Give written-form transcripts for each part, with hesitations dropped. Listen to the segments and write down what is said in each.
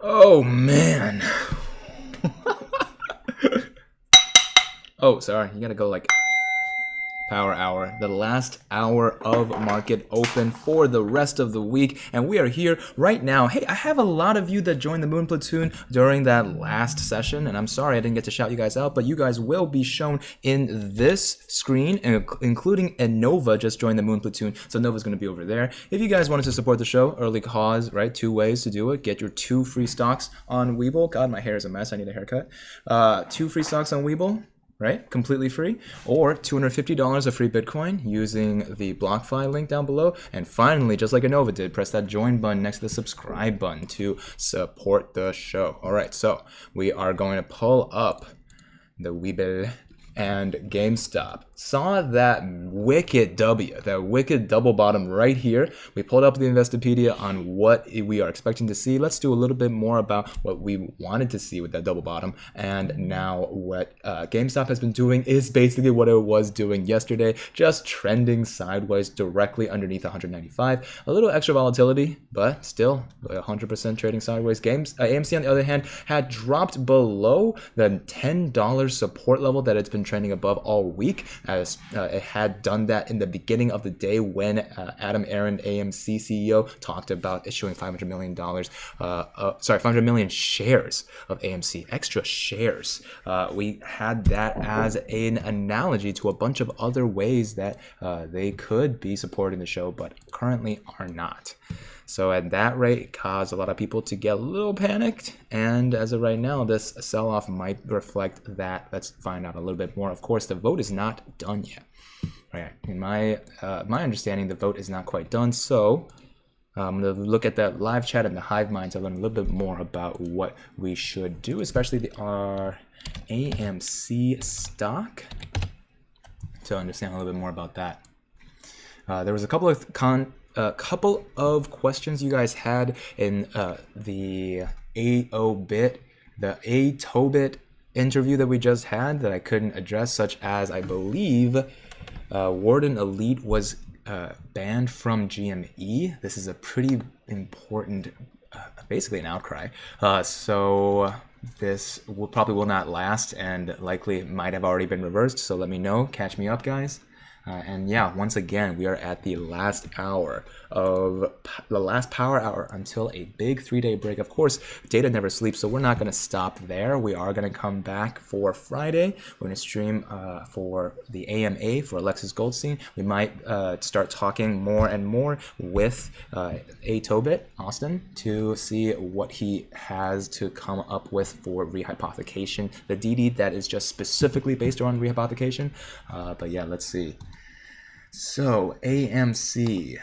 Oh man. Oh, sorry. You gotta go like Power Hour, the last hour of market open for the rest of the week, and we are here right now. Hey, I have a lot of you that joined the Moon Platoon during that last session, and I'm sorry I didn't get to shout you guys out, but you guys will be shown in this screen, including a Nova just joined the Moon Platoon, so Nova's going to be over there. If you guys wanted to support the show, early cause, right? 2 ways to do it. Get your 2 free stocks on WeBull. God, my hair is a mess. I need a haircut. 2 free stocks on WeBull. Right? Completely free, or $250 of free Bitcoin using the BlockFi link down below. And finally, just like Anova did, press that join button next to the subscribe button to support the show. All right, so we are going to pull up the WeBull and GameStop. Saw that wicked W, that wicked double bottom right here. We pulled up the Investopedia on what we are expecting to see. Let's do a little bit more about what we wanted to see with that double bottom. And now what GameStop has been doing is basically what it was doing yesterday, just trending sideways directly underneath 195. A little extra volatility, but still 100% trading sideways. AMC on the other hand had dropped below the $10 support level that it's been trending above all week, as it had done that in the beginning of the day when Adam Aaron, AMC CEO, talked about issuing $500 million, 500 million shares of AMC, extra shares. We had that as an analogy to a bunch of other ways that they could be supporting the show, but currently are not. So at that rate, it caused a lot of people to get a little panicked. And as of right now, this sell-off might reflect that. Let's find out a little bit more. Of course, the vote is not done yet. Right. In my understanding, the vote is not quite done. So I'm going to look at that live chat in the Hive Mind to learn a little bit more about what we should do, especially our AMC stock, to understand a little bit more about that. There was a couple of questions you guys had in the A-Tobit interview that we just had that I couldn't address, such as I believe Warden Elliott was banned from GME. This is a pretty important, basically an outcry. So this probably will not last, and likely might have already been reversed. So let me know. Catch me up, guys. And yeah, once again, we are at the last hour of the last power hour until a big 3-day break. Of course, data never sleeps, so we're not going to stop there. We are going to come back for Friday. We're going to stream for the AMA for Alexis Goldstein. We might start talking more and more with A-Tobit, Austin, to see what he has to come up with for rehypothecation, the DD that is just specifically based on rehypothecation. But yeah, let's see. So AMC,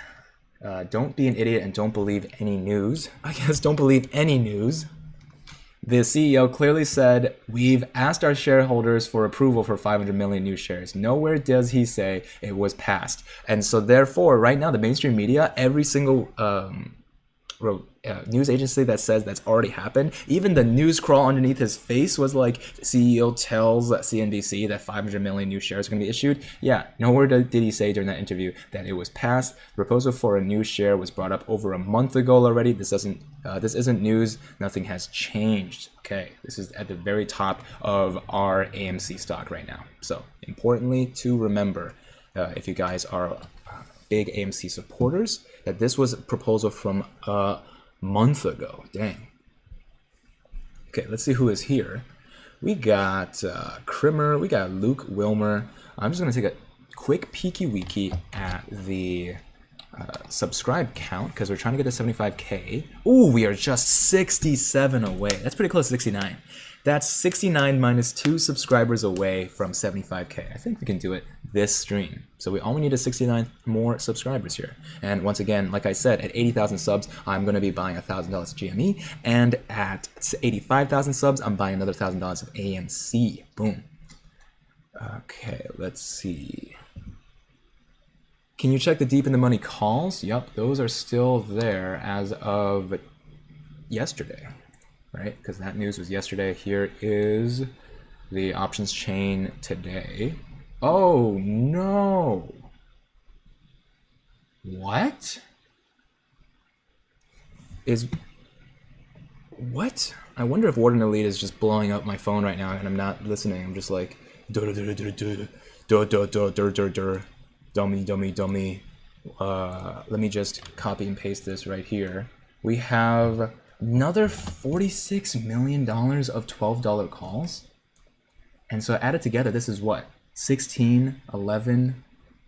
don't be an idiot and don't believe any news. I guess don't believe any news. The CEO clearly said, we've asked our shareholders for approval for 500 million new shares. Nowhere does he say it was passed. And so therefore, right now, the mainstream media, every single news agency that says that's already happened, even the news crawl underneath his face was like, CEO tells CNBC that 500 million new shares are going to be issued. Yeah, nowhere did he say during that interview that it was passed. The proposal for a new share was brought up over a month ago already. This isn't news. Nothing has changed. Okay, this is at the very top of our AMC stock right now. So importantly to remember, if you guys are big AMC supporters, that this was a proposal from a month ago. Dang. Okay, let's see who is here. We got Krimmer, we got Luke Wilmer. I'm just going to take a quick peeky weeky at the subscribe count because we're trying to get to 75K. Ooh, we are just 67 away. That's pretty close to 69. That's 69 minus 2 subscribers away from 75K. I think we can do it this stream. So we only need a 69 more subscribers here. And once again, like I said, at 80,000 subs, I'm going to be buying $1,000 GME. And at 85,000 subs, I'm buying another $1,000 of AMC. Boom. Okay, let's see. Can you check the deep in the money calls? Yep, those are still there as of yesterday. Right, because that news was yesterday. Here is the options chain today. Oh no! What? What? I wonder if Warden Elite is just blowing up my phone right now and I'm not listening. I'm just like, dummy. Let me just copy and paste this right here. We have another $46 million of $12 calls. And so added together, this is what? 16, 11,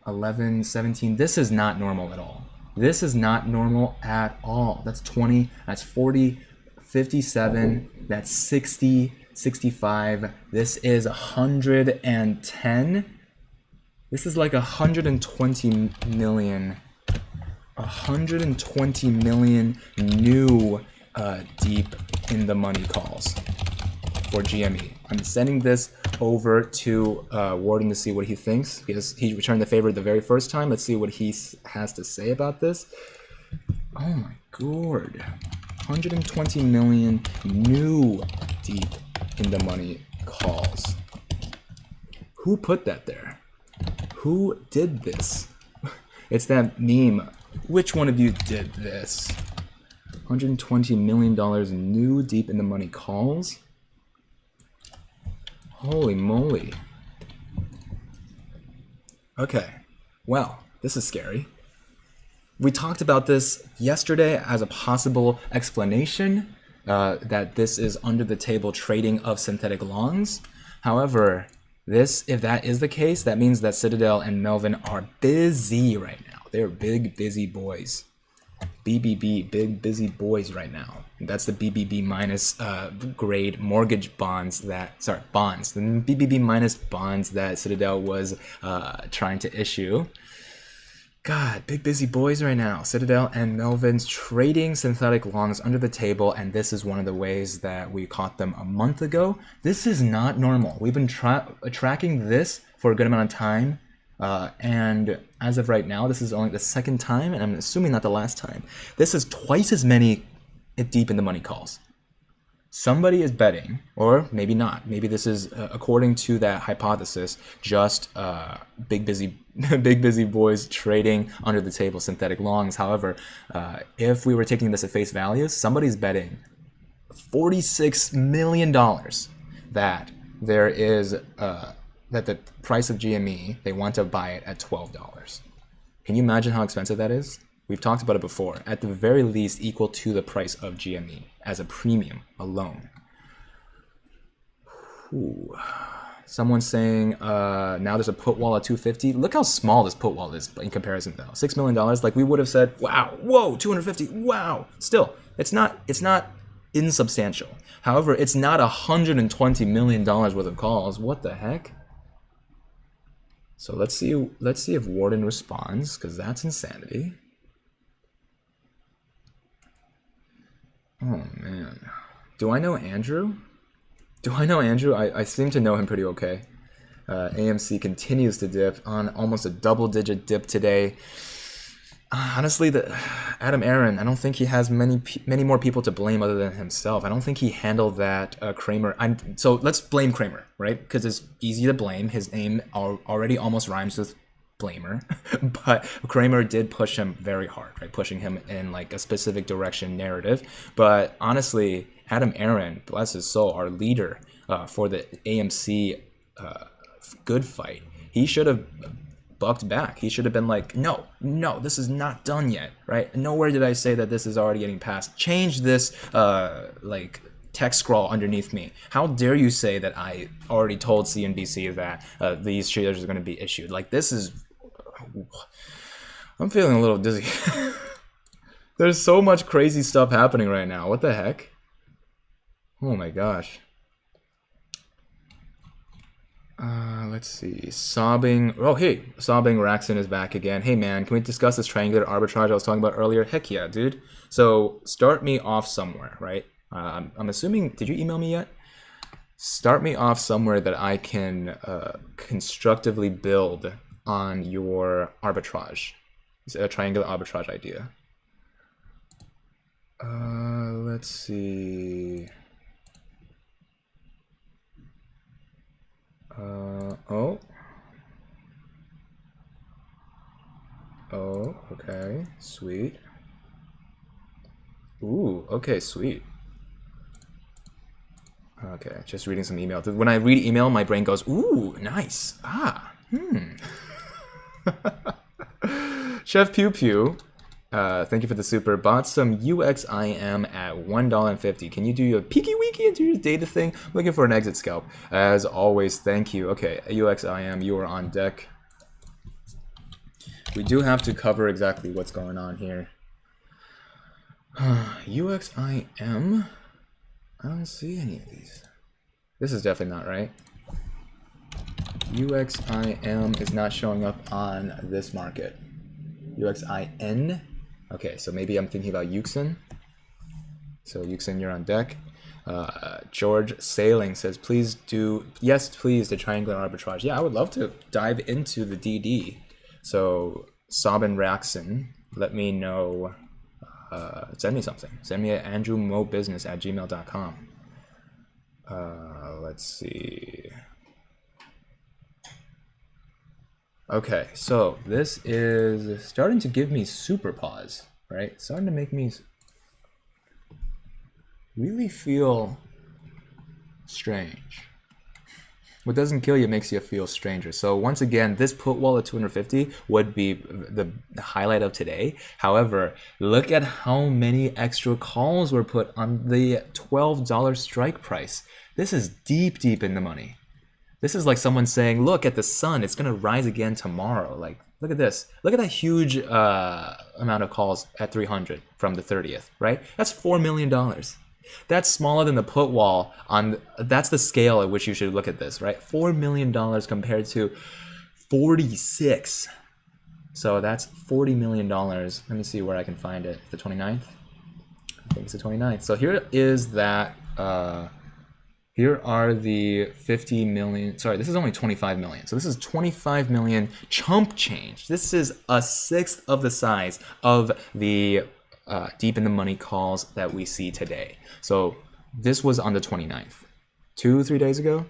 11, 17. This is not normal at all. This is not normal at all. That's 20, that's 40, 57, that's 60, 65. This is 110. This is like 120 million. 120 million new deep in the money calls for GME. I'm sending this over to Warden to see what he thinks, because he returned the favor the very first time. Let's see what he has to say about this. Oh my god. 120 million new deep in the money calls. Who put that there? Who did this? It's that meme. Which one of you did this? $120 million new deep in the money calls? Holy moly. Okay, well, this is scary. We talked about this yesterday as a possible explanation that this is under the table trading of synthetic longs. However, if that is the case, that means that Citadel and Melvin are busy right now. They're big, busy boys. BBB, big, busy boys right now. That's the BBB minus grade mortgage bonds bonds. The BBB minus bonds that Citadel was trying to issue. God, big busy boys right now. Citadel and Melvin's trading synthetic longs under the table, and this is one of the ways that we caught them a month ago. This is not normal. We've been tracking this for a good amount of time, and as of right now, this is only the second time, and I'm assuming not the last time. This is twice as many deep in the money calls. Somebody is betting, or maybe not. Maybe this is, according to that hypothesis, just big busy boys trading under the table synthetic longs. However, if we were taking this at face value, somebody's betting $46 million that there is that the price of GME, they want to buy it at $12. Can you imagine how expensive that is? We've talked about it before. At the very least, equal to the price of GME as a premium alone. Ooh. Someone's saying now there's a put wall at 250. Look how small this put wall is in comparison, though. $6 million. Like we would have said, wow, whoa, 250, wow. Still, it's not insubstantial. However, it's not $120 million worth of calls. What the heck? So let's see if Warden responds, because that's insanity. Oh man, do I know Andrew? I seem to know him pretty okay. AMC continues to dip on almost a double-digit dip today. Honestly, Adam Aaron, I don't think he has many more people to blame other than himself. I don't think he handled that Kramer. So let's blame Kramer, right? Because it's easy to blame. His name already almost rhymes with blamer, but Kramer did push him very hard, right? Pushing him in like a specific direction narrative. But honestly, Adam Aaron, bless his soul, our leader for the AMC good fight, he should have bucked back. He should have been like, no, this is not done yet, right? Nowhere did I say that this is already getting passed. Change this like text scroll underneath me. How dare you say that I already told CNBC that these shares are going to be issued? Like, this is... I'm feeling a little dizzy. There's so much crazy stuff happening right now. What the heck? Oh my gosh. Let's see. Sobbing. Oh, hey. Sobbing Raxon is back again. Hey, man, can we discuss this triangular arbitrage I was talking about earlier? Heck yeah, dude. So, start me off somewhere, right? I'm assuming... Did you email me yet? Start me off somewhere that I can constructively build on your arbitrage. It's a triangular arbitrage idea. Let's see. Oh, okay, sweet. Ooh, okay, sweet. Okay, just reading some email. When I read email, my brain goes, ooh, nice. Chef Pew Pew, thank you for the super. Bought some UXIM at $1.50. Can you do your peeky weeky into your data thing? Looking for an exit scalp. As always, thank you. Okay, UXIM, you are on deck. We do have to cover exactly what's going on here. UXIM, I don't see any of these. This is definitely not right. UXIM is not showing up on this market. UXIN. Okay, so maybe I'm thinking about Euxin. So Euxin, you're on deck. George Sailing says, please do, yes, please, the triangular arbitrage. Yeah, I would love to dive into the DD. So Sabin Raxon, let me know. Send me something. Send me at andrewmobusiness@gmail.com. Let's see. Okay, so this is starting to give me super pause, right? Starting to make me really feel strange. What doesn't kill you makes you feel stranger. So once again, this put wall at 250 would be the highlight of today. However, look at how many extra calls were put on the $12 strike price. This is deep, deep in the money. This is like someone saying, look at the sun, it's gonna rise again tomorrow. Like, look at this. Look at that huge amount of calls at 300 from the 30th, right? That's $4 million. That's smaller than the put wall on, that's the scale at which you should look at this, right? $4 million compared to 46. So that's $40 million. Let me see where I can find it. The 29th? I think it's the 29th. So here is that, here are the 50 million, sorry, this is only 25 million. So this is 25 million chump change. This is a sixth of the size of the deep in the money calls that we see today. So this was on the 29th, 2-3 days ago.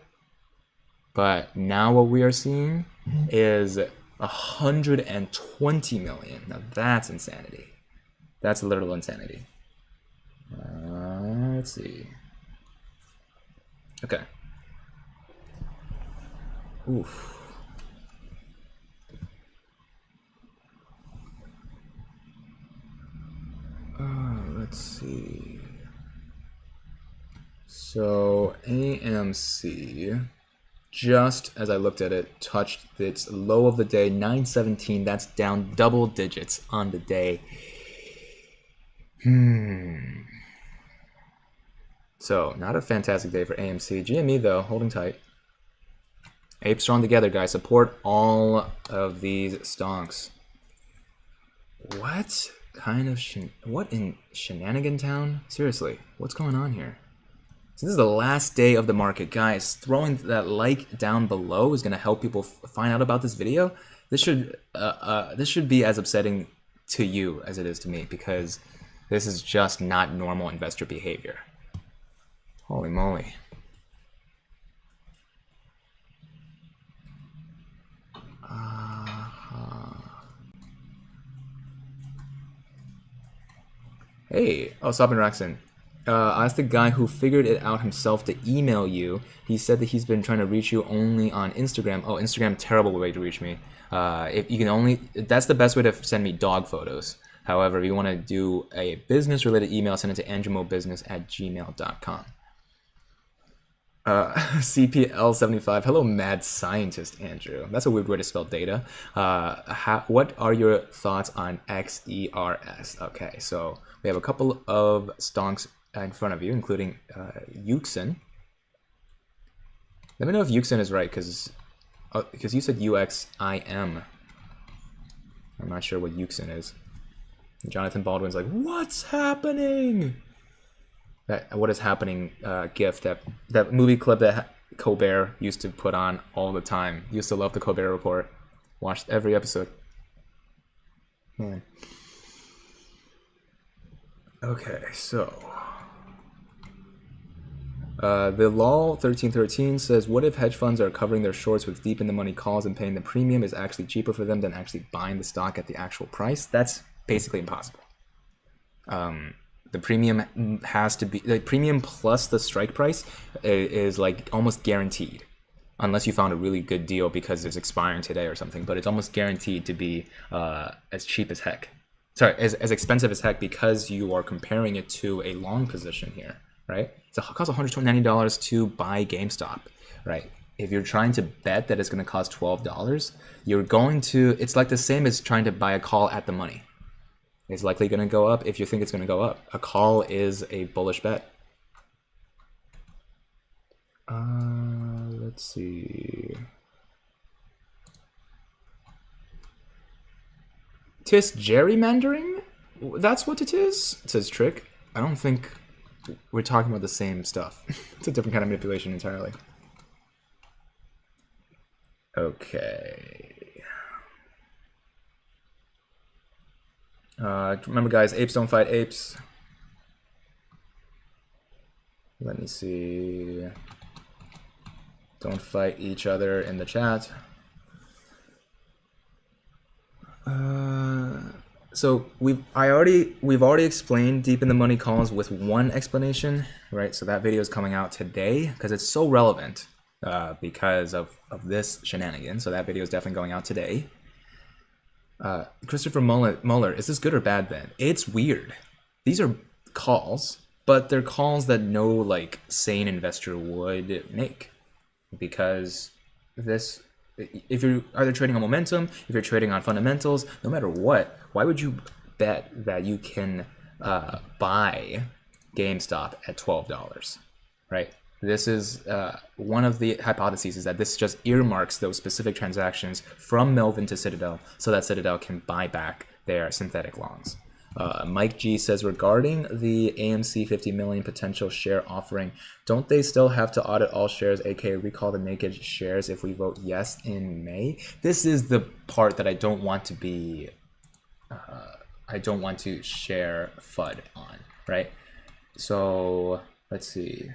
But now what we are seeing is 120 million. Now that's insanity. That's literal insanity. Let's see. Okay. Oof. Let's see. So AMC, just as I looked at it, touched its low of the day, 917. That's down double digits on the day. So, not a fantastic day for AMC. GME, though, holding tight. Ape strong together, guys. Support all of these stonks. What kind of what in Shenanigan Town? Seriously, what's going on here? So this is the last day of the market, guys. Throwing that like down below is going to help people find out about this video. This should be as upsetting to you as it is to me, because this is just not normal investor behavior. Holy moly. Hey, oh, Sabin Raxon. I asked the guy who figured it out himself to email you. He said that he's been trying to reach you only on Instagram. Oh, Instagram, terrible way to reach me. If you can only, that's the best way to send me dog photos. However, if you want to do a business-related email, send it to andrewmobusiness@gmail.com. CPL75. Hello, mad scientist Andrew. That's a weird way to spell data. What are your thoughts on XERS? Okay, so we have a couple of stonks in front of you, including Euxin. Let me know if Euxin is right, because you said UXIM. I'm not sure what Euxin is. Jonathan Baldwin's like, what's happening? That what is happening gif, that movie clip that Colbert used to put on all the time. Used to love the Colbert Report. Watched every episode. Man. Okay, so the law 1313 says, what if hedge funds are covering their shorts with deep in the money calls and paying the premium is actually cheaper for them than actually buying the stock at the actual price? That's basically impossible. The premium has to be, the premium plus the strike price is like almost guaranteed, unless you found a really good deal because it's expiring today or something. But it's almost guaranteed to be as cheap as heck. Sorry, as expensive as heck, because you are comparing it to a long position here, right? So it costs $190 to buy GameStop, right? If you're trying to bet that it's going to cost $12, you're going to, it's like the same as trying to buy a call at the money. It's likely going to go up if you think it's going to go up. A call is a bullish bet. Let's see. Tis gerrymandering? That's what it is? It says Trick. I don't think we're talking about the same stuff. It's a different kind of manipulation entirely. Okay. Remember, guys, apes don't fight apes. Let me see. Don't fight each other in the chat. So we've already explained deep in the money calls with one explanation, right? So that video is coming out today because it's so relevant because of this shenanigan. So that video is definitely going out today. Christopher Muller, is this good or bad then? It's weird. These are calls, but they're calls that no like sane investor would make, because this, if you're either trading on momentum, if you're trading on fundamentals, no matter what, why would you bet that you can buy GameStop at $12, right? This is one of the hypotheses, is that this just earmarks those specific transactions from Melvin to Citadel so that Citadel can buy back their synthetic longs. Mike G says, regarding the AMC 50 million potential share offering, don't they still have to audit all shares, aka recall the naked shares if we vote yes in May? This is the part that I don't want to be, I don't want to share FUD on, right? So let's see.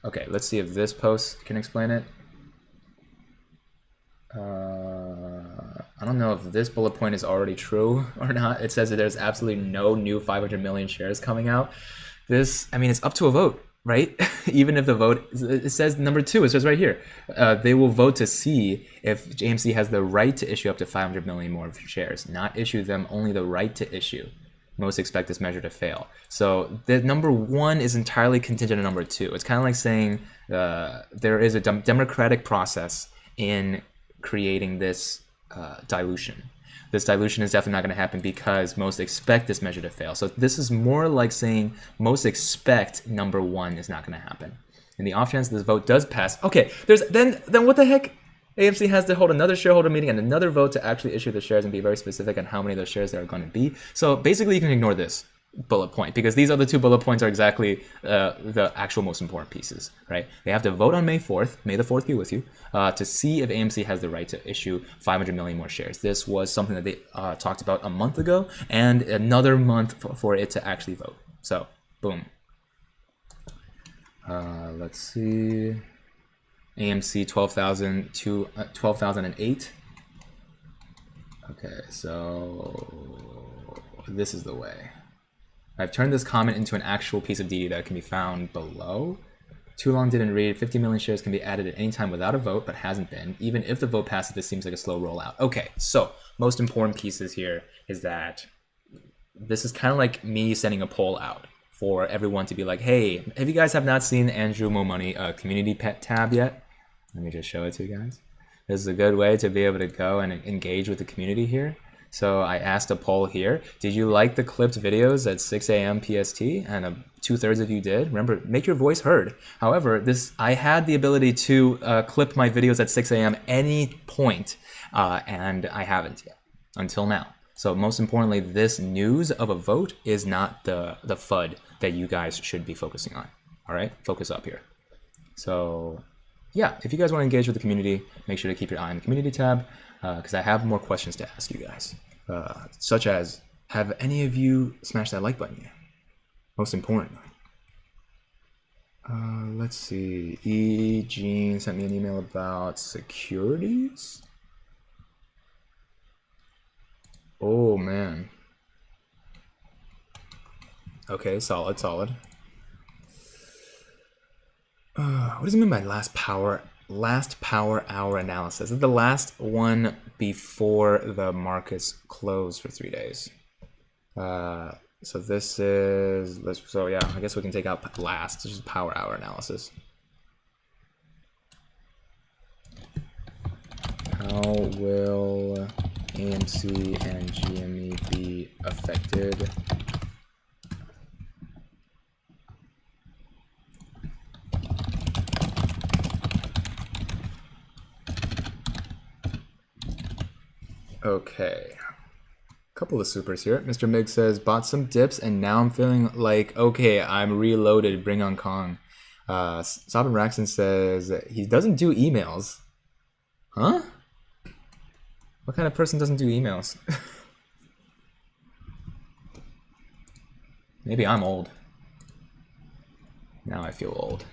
Okay, let's see if this post can explain it. I don't know if this bullet point is already true or not. It says that there's absolutely no new 500 million shares coming out. This, I mean, it's up to a vote, right? Even if the vote, it says number 2, it says right here, they will vote to see if AMC has the right to issue up to 500 million more shares, not issue them, only the right to issue. Most expect this measure to fail. So the number 1 is entirely contingent on number 2. It's kind of like saying there is a democratic process in creating this dilution. This dilution is definitely not going to happen because most expect this measure to fail. So this is more like saying most expect number 1 is not going to happen. In the off chance this vote does pass, okay, then what the heck? AMC has to hold another shareholder meeting and another vote to actually issue the shares and be very specific on how many of those shares there are going to be. So basically you can ignore this bullet point, because these other 2 bullet points are exactly the actual most important pieces, right? They have to vote on May 4th, May the 4th be with you, to see if AMC has the right to issue 500 million more shares. This was something that they talked about a month ago, and another month for it to actually vote. So, boom. Let's see. AMC 12,000 to 12,008. Okay, so this is the way. I've turned this comment into an actual piece of DD that can be found below. Too long didn't read. 50 million shares can be added at any time without a vote, but hasn't been. Even if the vote passes, this seems like a slow rollout. Okay, so most important pieces here is that this is kind of like me sending a poll out for everyone to be like, hey, if you guys have not seen Andrew Mo Money community pet tab yet, let me just show it to you guys. This is a good way to be able to go and engage with the community here. So I asked a poll here. Did you like the clipped videos at 6 a.m. PST? And 2/3 of you did. Remember, make your voice heard. However, I had the ability to clip my videos at 6 a.m. any point, and I haven't yet until now. So most importantly, this news of a vote is not the FUD that you guys should be focusing on. All right, focus up here. So yeah, if you guys want to engage with the community, make sure to keep your eye on the community tab, because I have more questions to ask you guys, such as, have any of you smashed that like button yet? Most importantly. Let's see. Jean sent me an email about securities. Oh man. Okay, solid, solid. What does it mean by last power hour analysis? This is the last one before the markets close for 3 days. So this is, so yeah, I guess we can take out last. This is power hour analysis. How will AMC and GME be affected? Okay. Couple of supers here. Mr. Mig says, bought some dips and now I'm feeling like, okay, I'm reloaded. Bring on Kong. Sabin Raxon says he doesn't do emails. Huh? What kind of person doesn't do emails? Maybe I'm old. Now I feel old.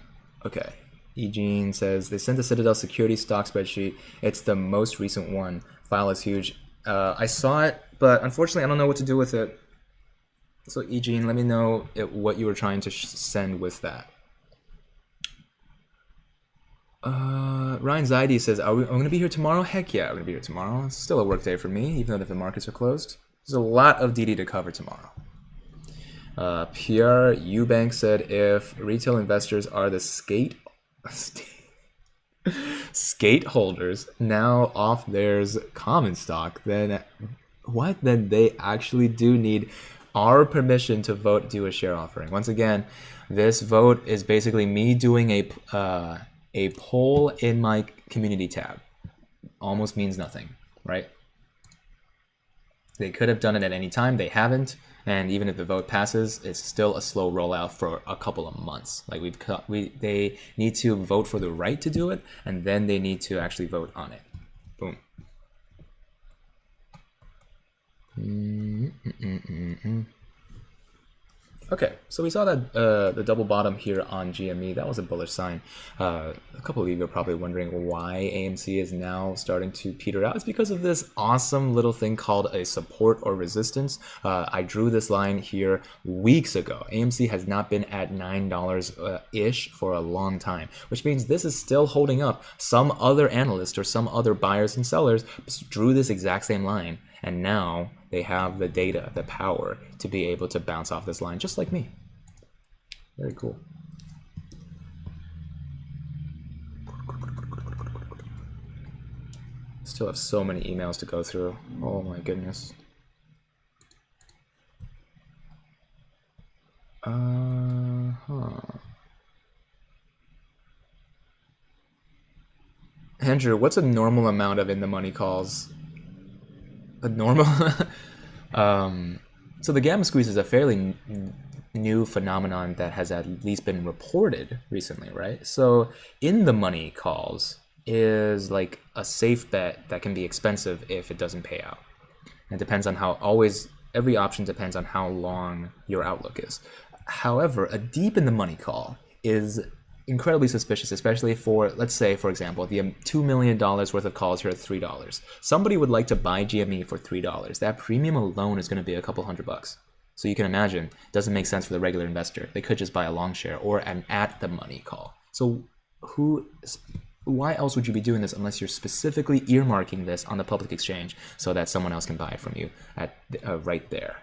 Okay. Eugene says they sent the Citadel security stock spreadsheet. It's the most recent one. File is huge. I saw it, but unfortunately I don't know what to do with it. So Eugene, let me know what you were trying to send with that. Ryan Zaidi says, I'm going to be here tomorrow? Heck yeah, I'm going to be here tomorrow. It's still a work day for me, even though the markets are closed. There's a lot of DD to cover tomorrow. Pierre Eubank said, if retail investors are the skate holders now off theirs common stock, then what? Then they actually do need our permission to vote, do a share offering. Once again, this vote is basically me doing a poll in my community tab. Almost means nothing, right? They could have done it at any time. They haven't. And even if the vote passes, it's still a slow rollout for a couple of months. Like they need to vote for the right to do it, and then they need to actually vote on it. Boom. Okay, so we saw that the double bottom here on GME. That was a bullish sign. A couple of you are probably wondering why AMC is now starting to peter out. It's because of this awesome little thing called a support or resistance. I drew this line here weeks ago. AMC has not been at $9-ish for a long time, which means this is still holding up. Some other analyst or some other buyers and sellers drew this exact same line, and now they have the data, the power to be able to bounce off this line, just like me. Very cool. Still have so many emails to go through. Oh my goodness. Andrew, what's a normal amount of in the money calls? A normal so the gamma squeeze is a fairly new phenomenon that has at least been reported recently, right? So in the money calls is like a safe bet that can be expensive if it doesn't pay out. It depends on how, every option depends on how long your outlook is. However, a deep in the money call is incredibly suspicious, especially for, let's say, for example, the $2 million worth of calls here at $3. Somebody would like to buy GME for $3. That premium alone is going to be a couple $100. So you can imagine, it doesn't make sense for the regular investor. They could just buy a long share or an at the money call. So why else would you be doing this unless you're specifically earmarking this on the public exchange so that someone else can buy it from you at right there?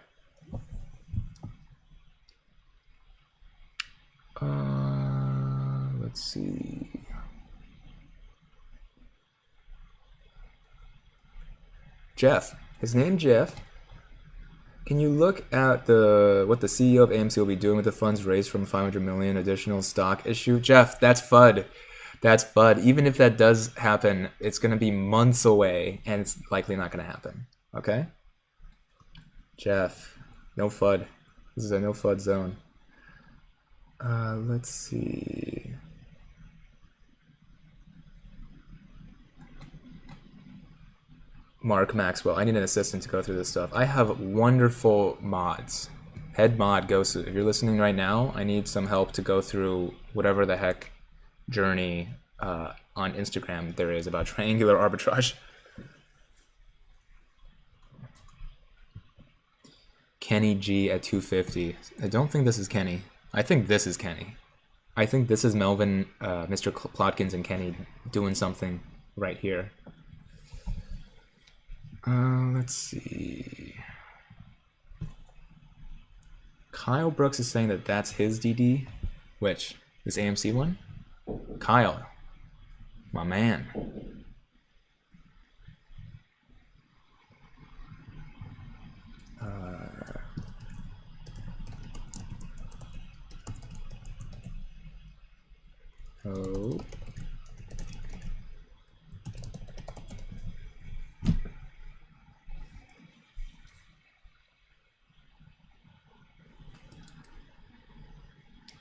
Let's see. Jeff, his name Jeff. Can you look at what the CEO of AMC will be doing with the funds raised from 500 million additional stock issue? Jeff, that's FUD. That's FUD. Even if that does happen, it's going to be months away, and it's likely not going to happen. Okay? Jeff, no FUD. This is a no FUD zone. Let's see. Mark Maxwell, I need an assistant to go through this stuff. I have wonderful mods. Head mod Gosu, if you're listening right now, I need some help to go through whatever the heck journey on Instagram there is about triangular arbitrage. Kenny G at 250. I don't think this is Kenny. I think this is Kenny. I think this is Melvin, Mr. Plotkins and Kenny doing something right here. Let's see. Kyle Brooks is saying that that's his DD. Which? This AMC one? Kyle. My man. Oh.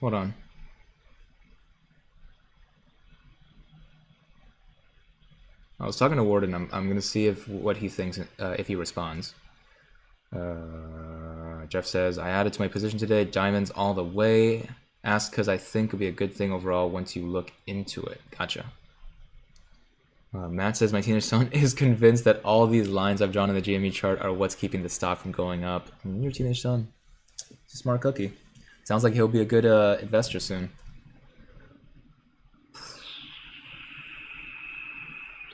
Hold on. I was talking to Warden. I'm gonna see what he thinks if he responds. Jeff says, I added to my position today. Diamonds all the way. Asked because I think it'll be a good thing overall once you look into it. Gotcha. Matt says, my teenage son is convinced that all these lines I've drawn in the GME chart are what's keeping the stock from going up. Your teenage son. He's a smart cookie. Sounds like he'll be a good investor soon.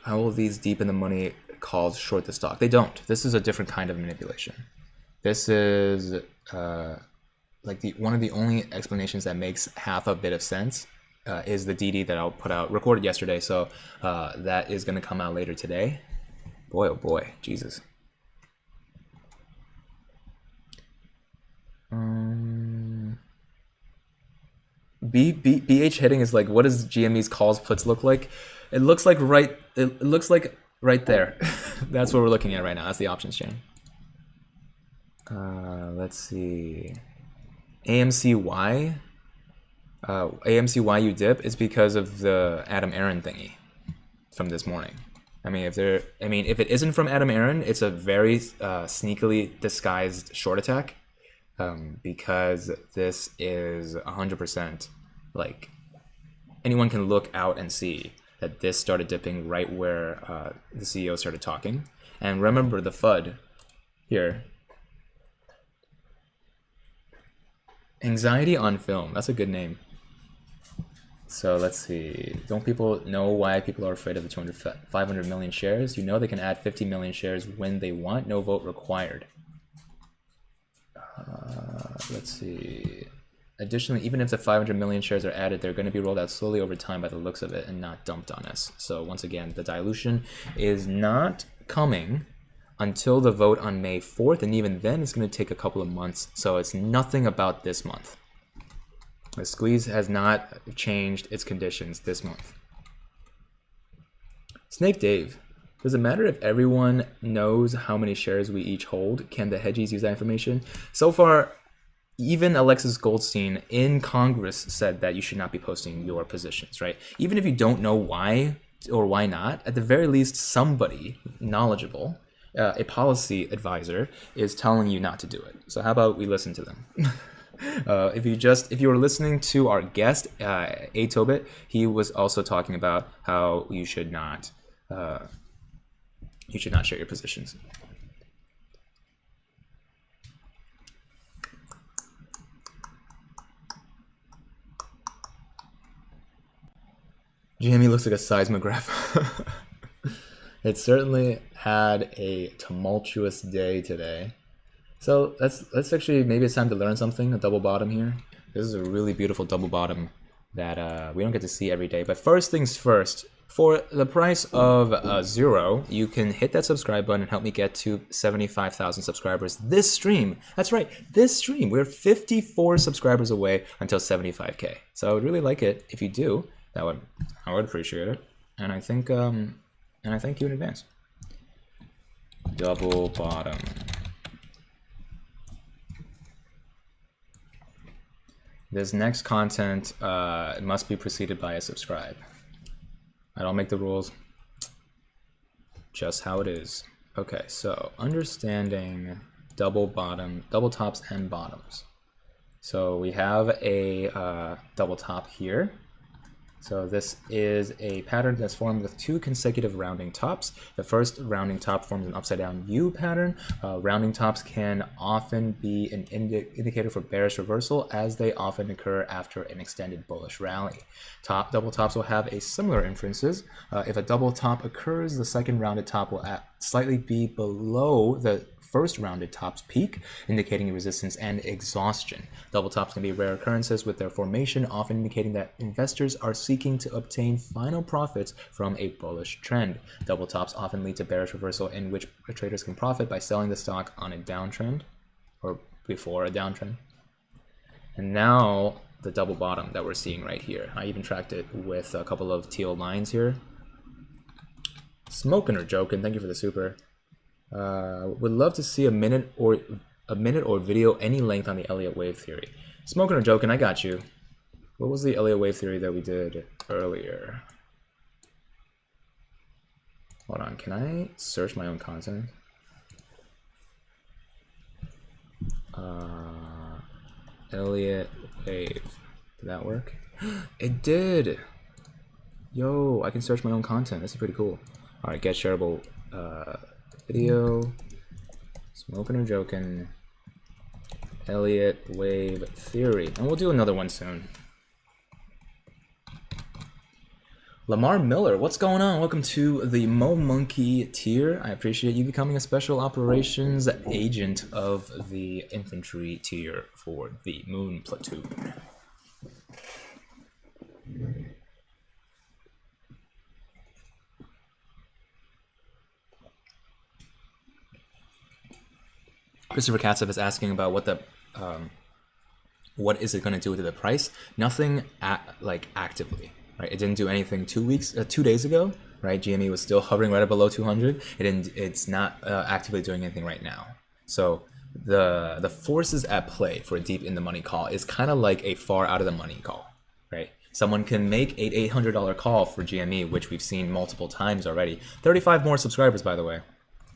How will these deep in the money calls short the stock? They don't. This is a different kind of manipulation. This is like one of the only explanations that makes half a bit of sense is the DD that I'll put out, recorded yesterday, so that is going to come out later today. Boy, oh boy, Jesus. BH hitting is like, what does GME's calls puts look like? It looks like right there. That's what we're looking at right now. That's the options chain. Let's see. AMCY. AMCY you dip is because of the Adam Aaron thingy from this morning. I mean, if it isn't from Adam Aaron, it's a very sneakily disguised short attack. Because this is 100% like anyone can look out and see that this started dipping right where the CEO started talking. And remember the FUD here. Anxiety on film. That's a good name. So let's see. Don't people know why people are afraid of the 500 million shares? You know they can add 50 million shares when they want. No vote required. Let's see. Additionally, even if the 500 million shares are added, they're going to be rolled out slowly over time by the looks of it and not dumped on us. So once again, the dilution is not coming until the vote on May 4th, and even then it's going to take a couple of months. So it's nothing about this month. The squeeze has not changed its conditions this month. Snake Dave. Does it matter if everyone knows how many shares we each hold? Can the hedgies use that information? So far, even Alexis Goldstein in Congress said that you should not be posting your positions, right? Even if you don't know why or why not, at the very least, somebody knowledgeable, a policy advisor, is telling you not to do it. So how about we listen to them? If you were listening to our guest, A. Tobit, he was also talking about how you should not share your positions. GME looks like a seismograph. It certainly had a tumultuous day today. So let's actually, maybe it's time to learn something, a double bottom here. This is a really beautiful double bottom that we don't get to see every day. But first things first, for the price of 0, you can hit that subscribe button and help me get to 75,000 subscribers this stream. That's right, this stream. We're 54 subscribers away until 75K. So I would really like it if you do. I would appreciate it. And I think and I thank you in advance. Double bottom. This next content must be preceded by a subscribe. I don't make the rules. Just how it is. Okay, so understanding double tops and bottoms. So we have a double top here. So this is a pattern that's formed with 2 consecutive rounding tops. The first rounding top forms an upside down U pattern. Rounding tops can often be an indicator for bearish reversal, as they often occur after an extended bullish rally. Double tops will have a similar inferences. If a double top occurs, the second rounded top will slightly be below the first rounded top's peak, indicating resistance and exhaustion. Double tops can be rare occurrences with their formation, often indicating that investors are seeking to obtain final profits from a bullish trend. Double tops often lead to bearish reversal, in which traders can profit by selling the stock on a downtrend or before a downtrend. And now the double bottom that we're seeing right here. I even tracked it with a couple of teal lines here. Smoking or joking, thank you for the super. Would love to see a minute or video any length on the Elliott wave theory. Smoking or joking, I got you. What was the Elliott wave theory that we did earlier? Hold on, can I search my own content? Elliott wave. Did that work? It did! Yo, I can search my own content. This is pretty cool. Alright, get shareable video. Smoking or joking. Elliott wave theory. And we'll do another one soon. Lamar Miller, what's going on? Welcome to the Mo Monkey tier. I appreciate you becoming a special operations agent of the infantry tier for the Moon Platoon. Christopher Katsev is asking about what the what is it going to do to the price? Nothing actively, right? It didn't do anything 2 days ago, right? GME was still hovering right below 200. It's not actively doing anything right now. So the forces at play for a deep in the money call is kind of like a far out of the money call, right? Someone can make an $800 call for GME, which we've seen multiple times already. 35 more subscribers, by the way,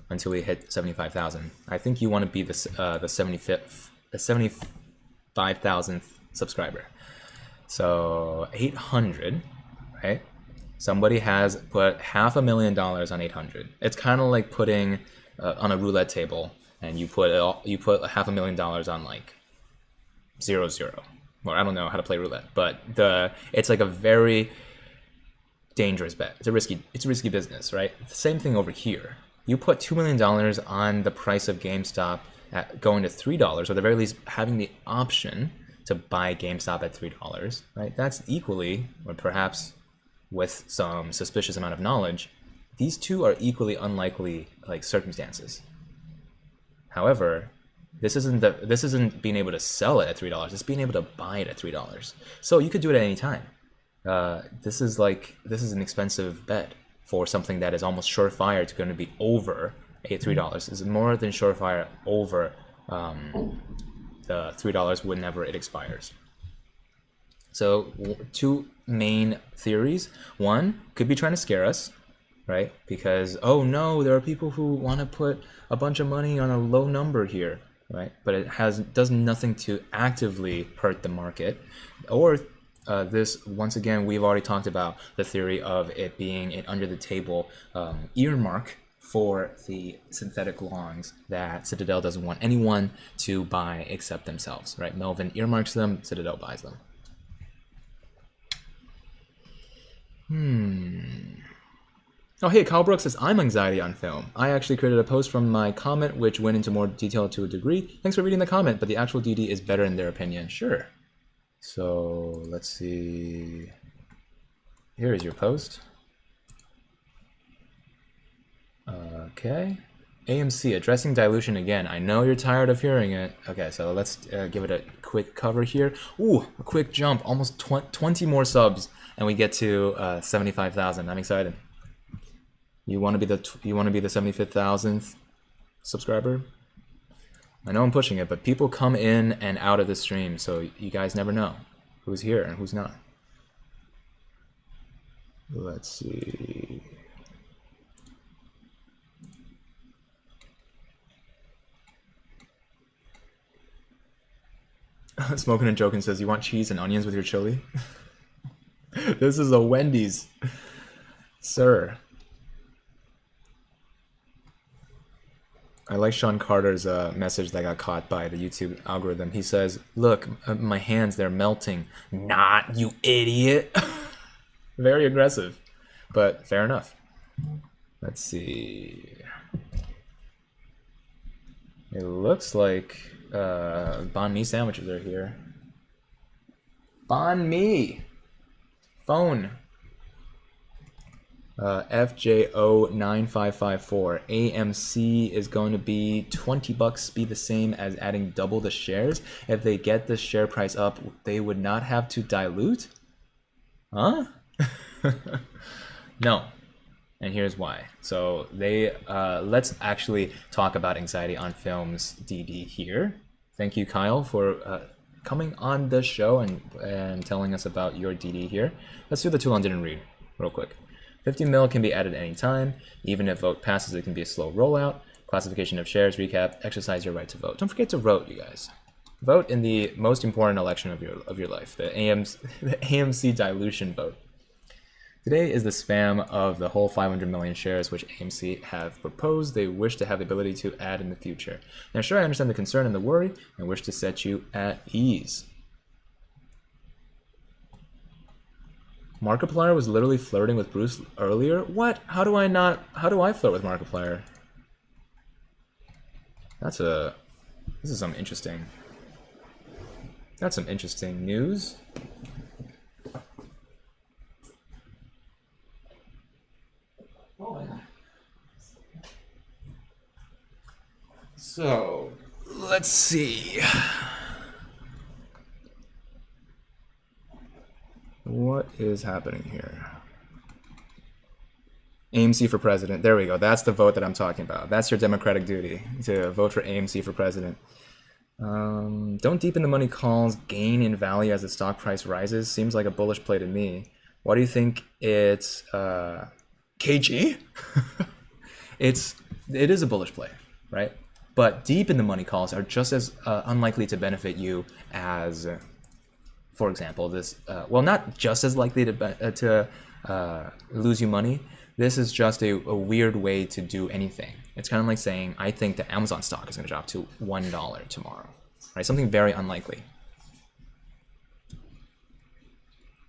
until we hit 75,000. I think you want to be the 75,000th subscriber. So 800, right? Somebody has put $500,000 on 800. It's kind of like putting on a roulette table, and you put $500,000 on like 0, 0. Well, I don't know how to play roulette, but it's like a very dangerous bet. It's a risky business, right? The same thing over here. You put $2 million on the price of GameStop at going to $3, or at the very least having the option to buy GameStop at $3, right? That's equally, or perhaps with some suspicious amount of knowledge, these two are equally unlikely circumstances. However, this isn't being able to sell it at $3. It's being able to buy it at $3. So you could do it at any time. This is an expensive bet for something that is almost surefire to going to be over $3. Is more than surefire over the $3 whenever it expires. So 2 main theories. One, could be trying to scare us, right? Because, oh no, there are people who want to put a bunch of money on a low number here, right? But it does nothing to actively hurt the market. Or this, once again, we've already talked about the theory of it being an under the table earmark for the synthetic longs that Citadel doesn't want anyone to buy except themselves, right? Melvin earmarks them, Citadel buys them. Oh, hey, Kyle Brooks says, I'm anxiety on film. I actually created a post from my comment which went into more detail to a degree. Thanks for reading the comment, but the actual DD is better in their opinion. Sure. So let's see. Here is your post. Okay. AMC, addressing dilution again. I know you're tired of hearing it. Okay, so let's give it a quick cover here. Ooh, a quick jump, almost 20 more subs, and we get to 75,000. I'm excited. You want to be the 75,000th subscriber? I know I'm pushing it, but people come in and out of the stream, so you guys never know who's here and who's not. Let's see. Smoking and Joking says, you want cheese and onions with your chili? This is a Wendy's, sir. I like Sean Carter's message that got caught by the YouTube algorithm. He says, look, my hands, they're melting. Not, you idiot. Very aggressive, but fair enough. Let's see. It looks like banh mi sandwiches are here. Banh mi. Phone. FJO9554. AMC is going to be $20, be the same as adding double the shares. If they get the share price up, they would not have to dilute? Huh? No. And here's why. So they let's actually talk about Anxiety on Film's DD here. Thank you, Kyle, for coming on the show and telling us about your DD here. Let's do the Toulon didn't read real quick. 50 mil can be added at any time. Even if vote passes, it can be a slow rollout. Classification of shares, recap, exercise your right to vote. Don't forget to vote, you guys. Vote in the most important election of your life, the AMC dilution vote. Today is the spam of the whole 500 million shares which AMC have proposed they wish to have the ability to add in the future. Now, sure, I understand the concern and the worry and wish to set you at ease. Markiplier was literally flirting with Bruce earlier? What? How do I flirt with Markiplier? This is some interesting. That's some interesting news. So, let's see. What is happening here? AMC for president. There we go. That's the vote that I'm talking about. That's your democratic duty, to vote for AMC for president. Don't deepen the money calls gain in value as the stock price rises. Seems like a bullish play to me. Why do you think it's KG? It is a bullish play, right? But deep in the money calls are just as unlikely to benefit you as, for example, this. Well, not just as likely to lose you money. This is just a weird way to do anything. It's kind of like saying, I think the Amazon stock is going to drop to $1 tomorrow, right? Something very unlikely.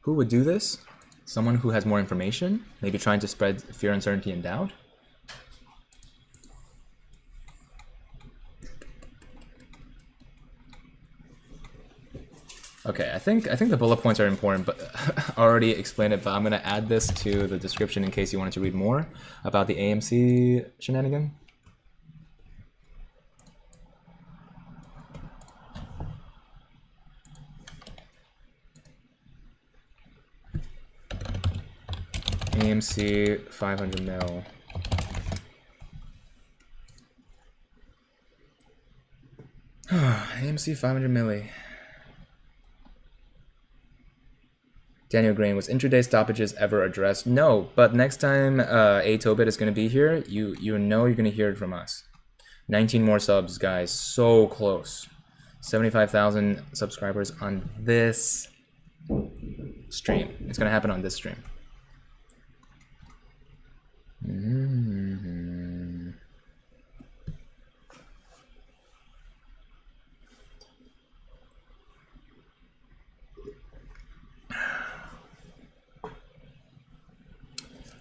Who would do this? Someone who has more information, maybe trying to spread fear, uncertainty, and doubt. Okay, I think the bullet points are important, but I already explained it, but I'm gonna add this to the description in case you wanted to read more about the AMC shenanigan. AMC 500 mil. AMC 500 milli. Daniel Green, was intraday stoppages ever addressed? No, but next time A Tobit is going to be here, you know you're going to hear it from us. 19 more subs, guys. So close. 75,000 subscribers on this stream. It's going to happen on this stream.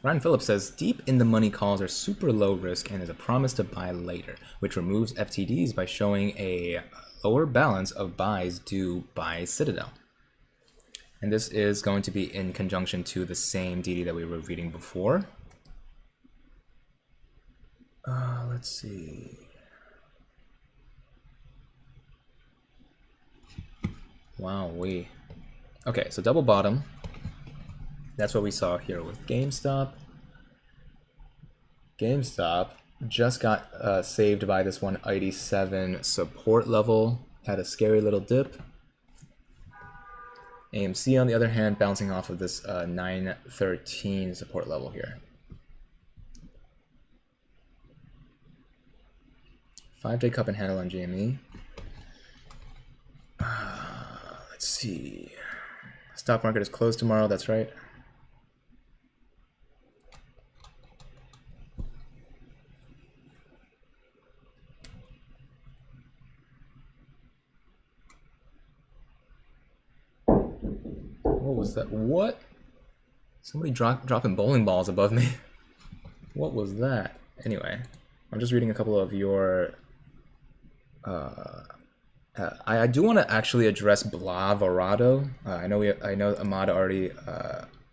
Ryan Phillips says, deep in the money calls are super low risk and is a promise to buy later, which removes FTDs by showing a lower balance of buys due by Citadel. And this is going to be in conjunction to the same DD that we were reading before. Let's see. Wow, okay, so double bottom. That's what we saw here with GameStop. GameStop just got saved by this 187 support level. Had a scary little dip. AMC, on the other hand, bouncing off of this 913 support level here. 5-day cup and handle on GME. Let's see. Stock market is closed tomorrow, that's right. What was that? What? Somebody dropping bowling balls above me. What was that? Anyway, I'm just reading a couple of your... I do want to actually address Blavarado. I know Ahmad already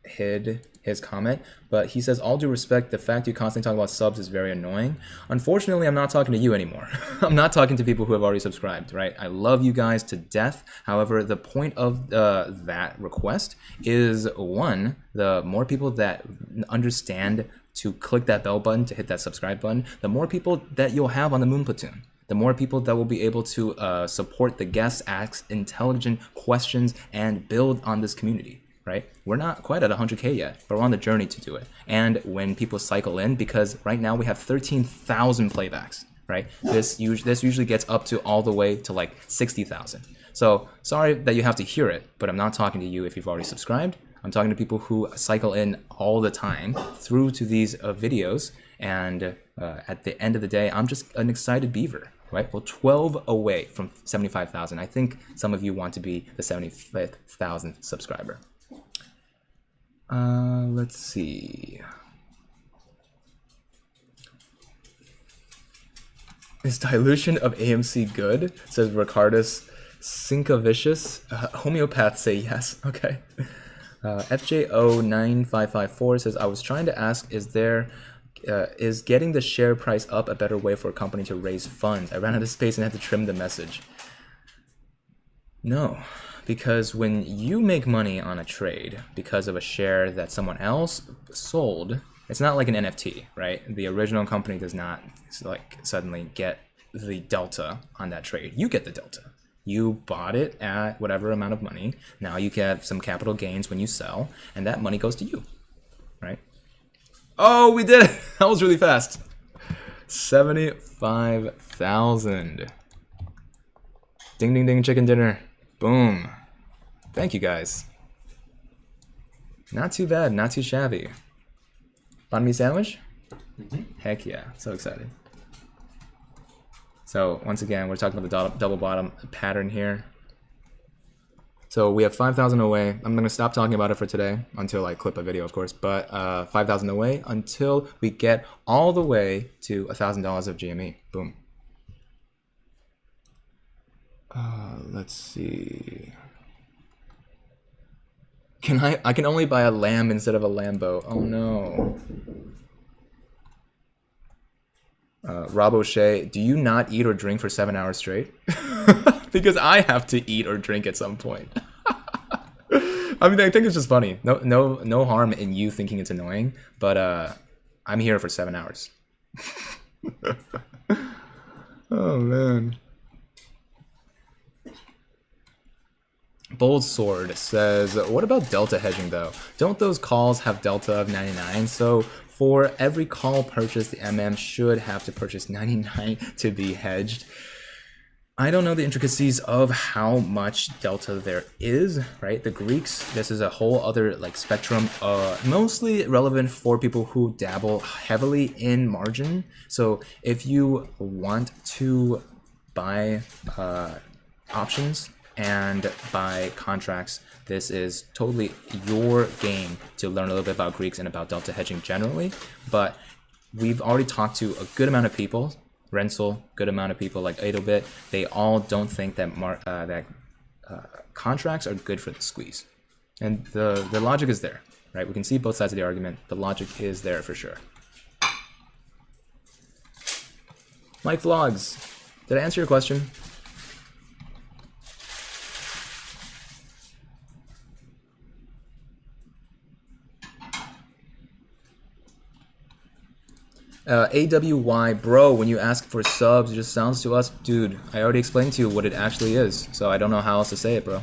hid his comment, but he says, all due respect, the fact you constantly talk about subs is very annoying. Unfortunately, I'm not talking to you anymore. I'm not talking to people who have already subscribed, right? I love you guys to death. However, the point of that request is, one, the more people that understand to click that bell button, to hit that subscribe button, the more people that you'll have on the Moon Platoon. The more people that will be able to support the guests, ask intelligent questions, and build on this community. Right? We're not quite at 100K yet, but we're on the journey to do it. And when people cycle in, because right now we have 13,000 playbacks, right? This usually gets up to all the way to like 60,000. So sorry that you have to hear it, but I'm not talking to you if you've already subscribed. I'm talking to people who cycle in all the time through to these videos. And at the end of the day, I'm just an excited beaver, right? Well, 12 away from 75,000. I think some of you want to be the 75,000th subscriber. Let's see. Is dilution of AMC good? Says Ricardus Sinkavicious. Homeopaths say yes. Okay. FJO9554 says, I was trying to ask, is getting the share price up a better way for a company to raise funds? I ran out of space and had to trim the message. No. Because when you make money on a trade because of a share that someone else sold, it's not like an NFT, right? The original company does not like suddenly get the delta on that trade. You get the delta. You bought it at whatever amount of money. Now you get some capital gains when you sell, and that money goes to you, right? Oh, we did it! That was really fast. 75,000. Ding, ding, ding, chicken dinner. Boom. Thank you, guys. Not too bad, not too shabby. Banh mi sandwich? Heck yeah, so excited. So once again, we're talking about the double bottom pattern here. So we have 5,000 away. I'm gonna stop talking about it for today until I clip a video, of course, but 5,000 away until we get all the way to $1,000 of GME. Boom. Let's see. I can only buy a lamb instead of a Lambo. Oh no. Rob O'Shea, do you not eat or drink for 7 hours straight? Because I have to eat or drink at some point. I mean, I think it's just funny. No harm in you thinking it's annoying, but I'm here for 7 hours. Oh man. Bold Sword says, what about delta hedging though? Don't those calls have delta of 99? So for every call purchased, the MM should have to purchase 99 to be hedged. I don't know the intricacies of how much delta there is, right? The Greeks, this is a whole other like spectrum, mostly relevant for people who dabble heavily in margin. So if you want to buy options and buy contracts, this is totally your game to learn a little bit about Greeks and about delta hedging generally. But we've already talked to a good amount of people, Renzel, good amount of people like Edelbit. They all don't think that contracts are good for the squeeze. And the logic is there, right? We can see both sides of the argument. The logic is there for sure. Mike Vlogs, did I answer your question? AWY, bro, when you ask for subs, it just sounds to us, dude, I already explained to you what it actually is, so I don't know how else to say it, bro.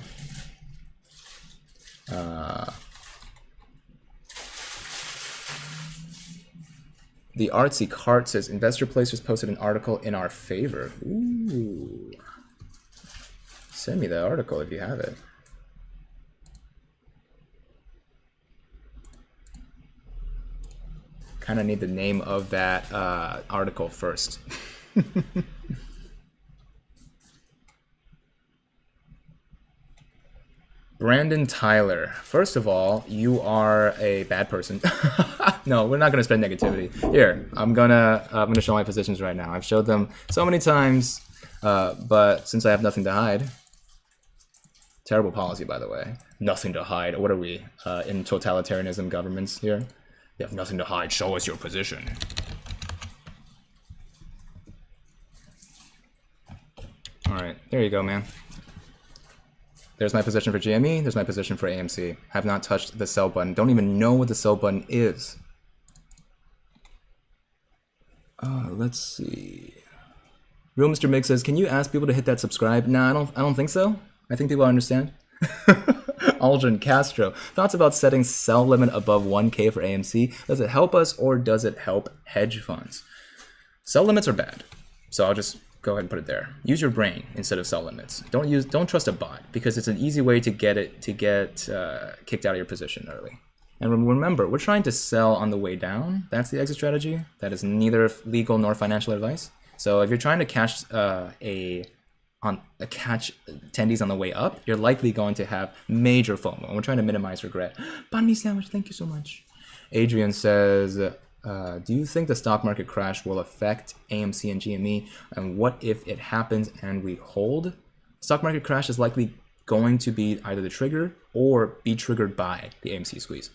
The Artsy Cart says, Investor Placers posted an article in our favor. Ooh. Send me that article if you have it. kind of need the name of that article first. Brandon Tyler. First of all, you are a bad person. No, we're not gonna spread negativity. Here, I'm gonna show my positions right now. I've showed them so many times, but since I have nothing to hide, terrible policy, by the way. Nothing to hide. What are we in totalitarianism governments here? You have nothing to hide. Show us your position. All right, there you go, man. There's my position for GME, there's my position for AMC. Have not touched the sell button. Don't even know what the sell button is. Let's see. Real Mr. Mix says, can you ask people to hit that subscribe? Nah, I don't think so. I think people understand. Aldrin Castro. Thoughts about setting sell limit above 1K for AMC? Does it help us or does it help hedge funds? Sell limits are bad. So I'll just go ahead and put it there. Use your brain instead of sell limits. Don't trust a bot because it's an easy way to get kicked out of your position early. And remember, we're trying to sell on the way down. That's the exit strategy. That is neither legal nor financial advice. So if you're trying to catch catch attendees on the way up, you're likely going to have major FOMO. And we're trying to minimize regret. Banh mi sandwich, thank you so much. Adrian says, do you think the stock market crash will affect AMC and GME? And what if it happens and we hold? Stock market crash is likely going to be either the trigger or be triggered by the AMC squeeze.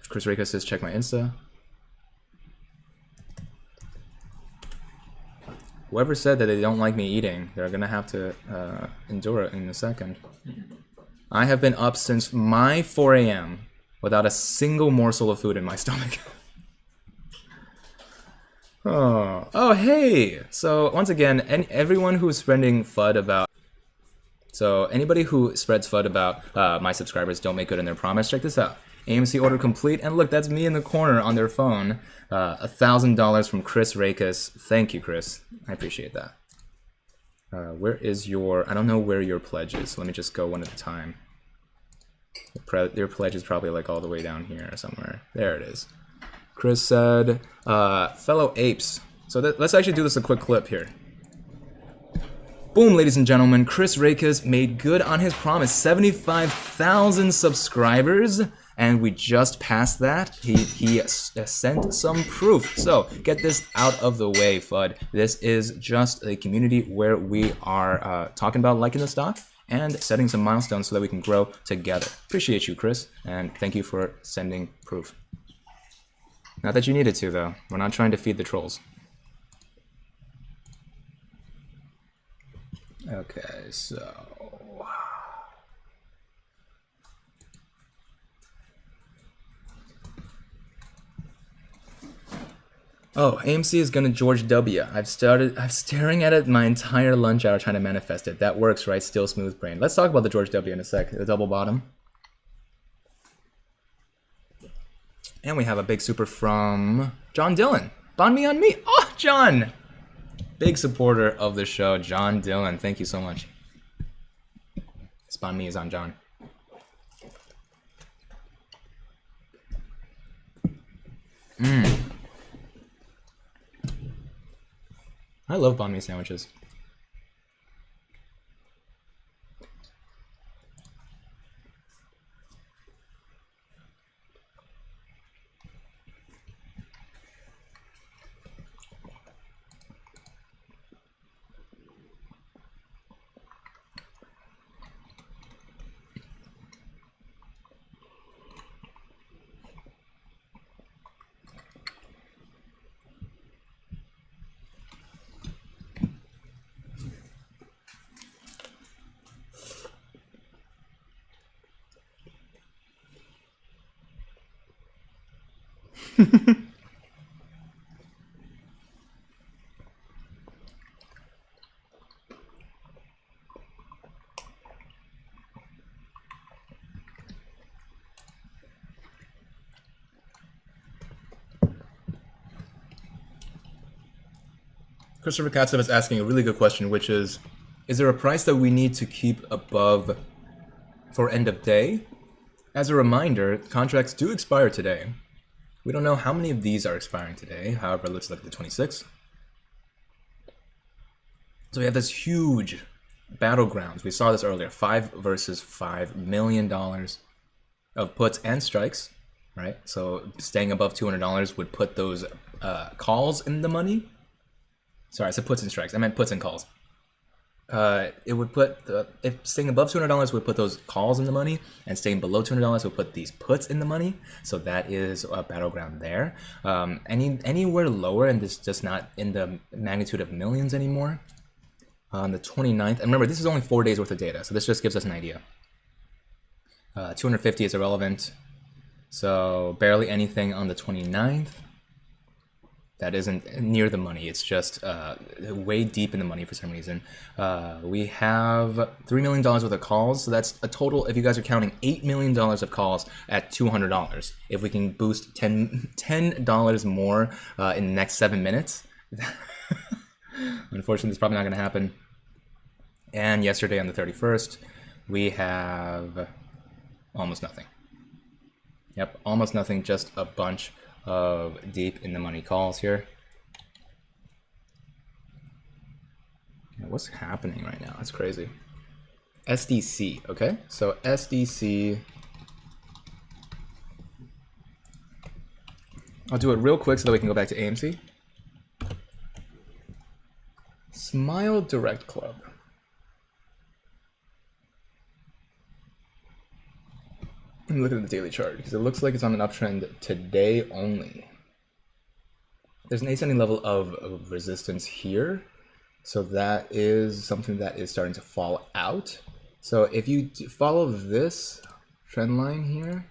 Chris Reka says, check my Insta. Whoever said that they don't like me eating, they're going to have to endure it in a second. I have been up since my 4 a.m. without a single morsel of food in my stomach. Oh, hey! So, once again, everyone who's spreading FUD about... So, anybody who spreads FUD about my subscribers don't make good on their promise, check this out. AMC order complete, and look, that's me in the corner on their phone. $1,000 from Chris Rakes. Thank you, Chris. I appreciate that. Where is your... I don't know where your pledge is, so let me just go one at a time. Your pledge is probably like all the way down here somewhere. There it is. Chris said, fellow apes. So let's actually do this a quick clip here. Boom, ladies and gentlemen, Chris Rakes made good on his promise. 75,000 subscribers, and we just passed that. He sent some proof. So get this out of the way, FUD. This is just a community where we are talking about liking the stock and setting some milestones so that we can grow together. Appreciate you, Chris, and thank you for sending proof. Not that you needed to, though. We're not trying to feed the trolls. Okay, so... Oh, AMC is gonna George W. I'm staring at it my entire lunch hour trying to manifest it. That works, right? Still smooth brain. Let's talk about the George W in a sec. The double bottom. And we have a big super from John Dillon. Banh mi on me. Oh, John! Big supporter of the show, John Dillon. Thank you so much. This banh mi is on John. I love banh mi sandwiches. Christopher Katsev is asking a really good question, which is there a price that we need to keep above for end of day? As a reminder, contracts do expire today. We don't know how many of these are expiring today. However, let's look at the 26th. So we have this huge battlegrounds. We saw this earlier, 5 versus $5 million of puts and strikes, right? So staying above $200 would put those calls in the money. Sorry, I said puts and strikes. I meant puts and calls. It would put, if staying above $200 would put those calls in the money, and staying below $200 would put these puts in the money. So that is a battleground there. Anywhere lower, and this just not in the magnitude of millions anymore. On the 29th, and remember, this is only 4 days worth of data, so this just gives us an idea. 250 is irrelevant, so barely anything on the 29th. That isn't near the money, it's just way deep in the money for some reason. We have $3 million worth of calls, so that's a total, if you guys are counting, $8 million of calls at $200. If we can boost $10 more in the next 7 minutes, unfortunately, it's probably not going to happen. And yesterday on the 31st, we have almost nothing. Yep, almost nothing, just a bunch of deep in the money calls here. What's happening right now? That's crazy. SDC, okay? So SDC. I'll do it real quick so that we can go back to AMC. Smile Direct Club. Let me look at the daily chart because it looks like it's on an uptrend today only. There's an ascending level of resistance here. So that is something that is starting to fall out. So if you follow this trend line here,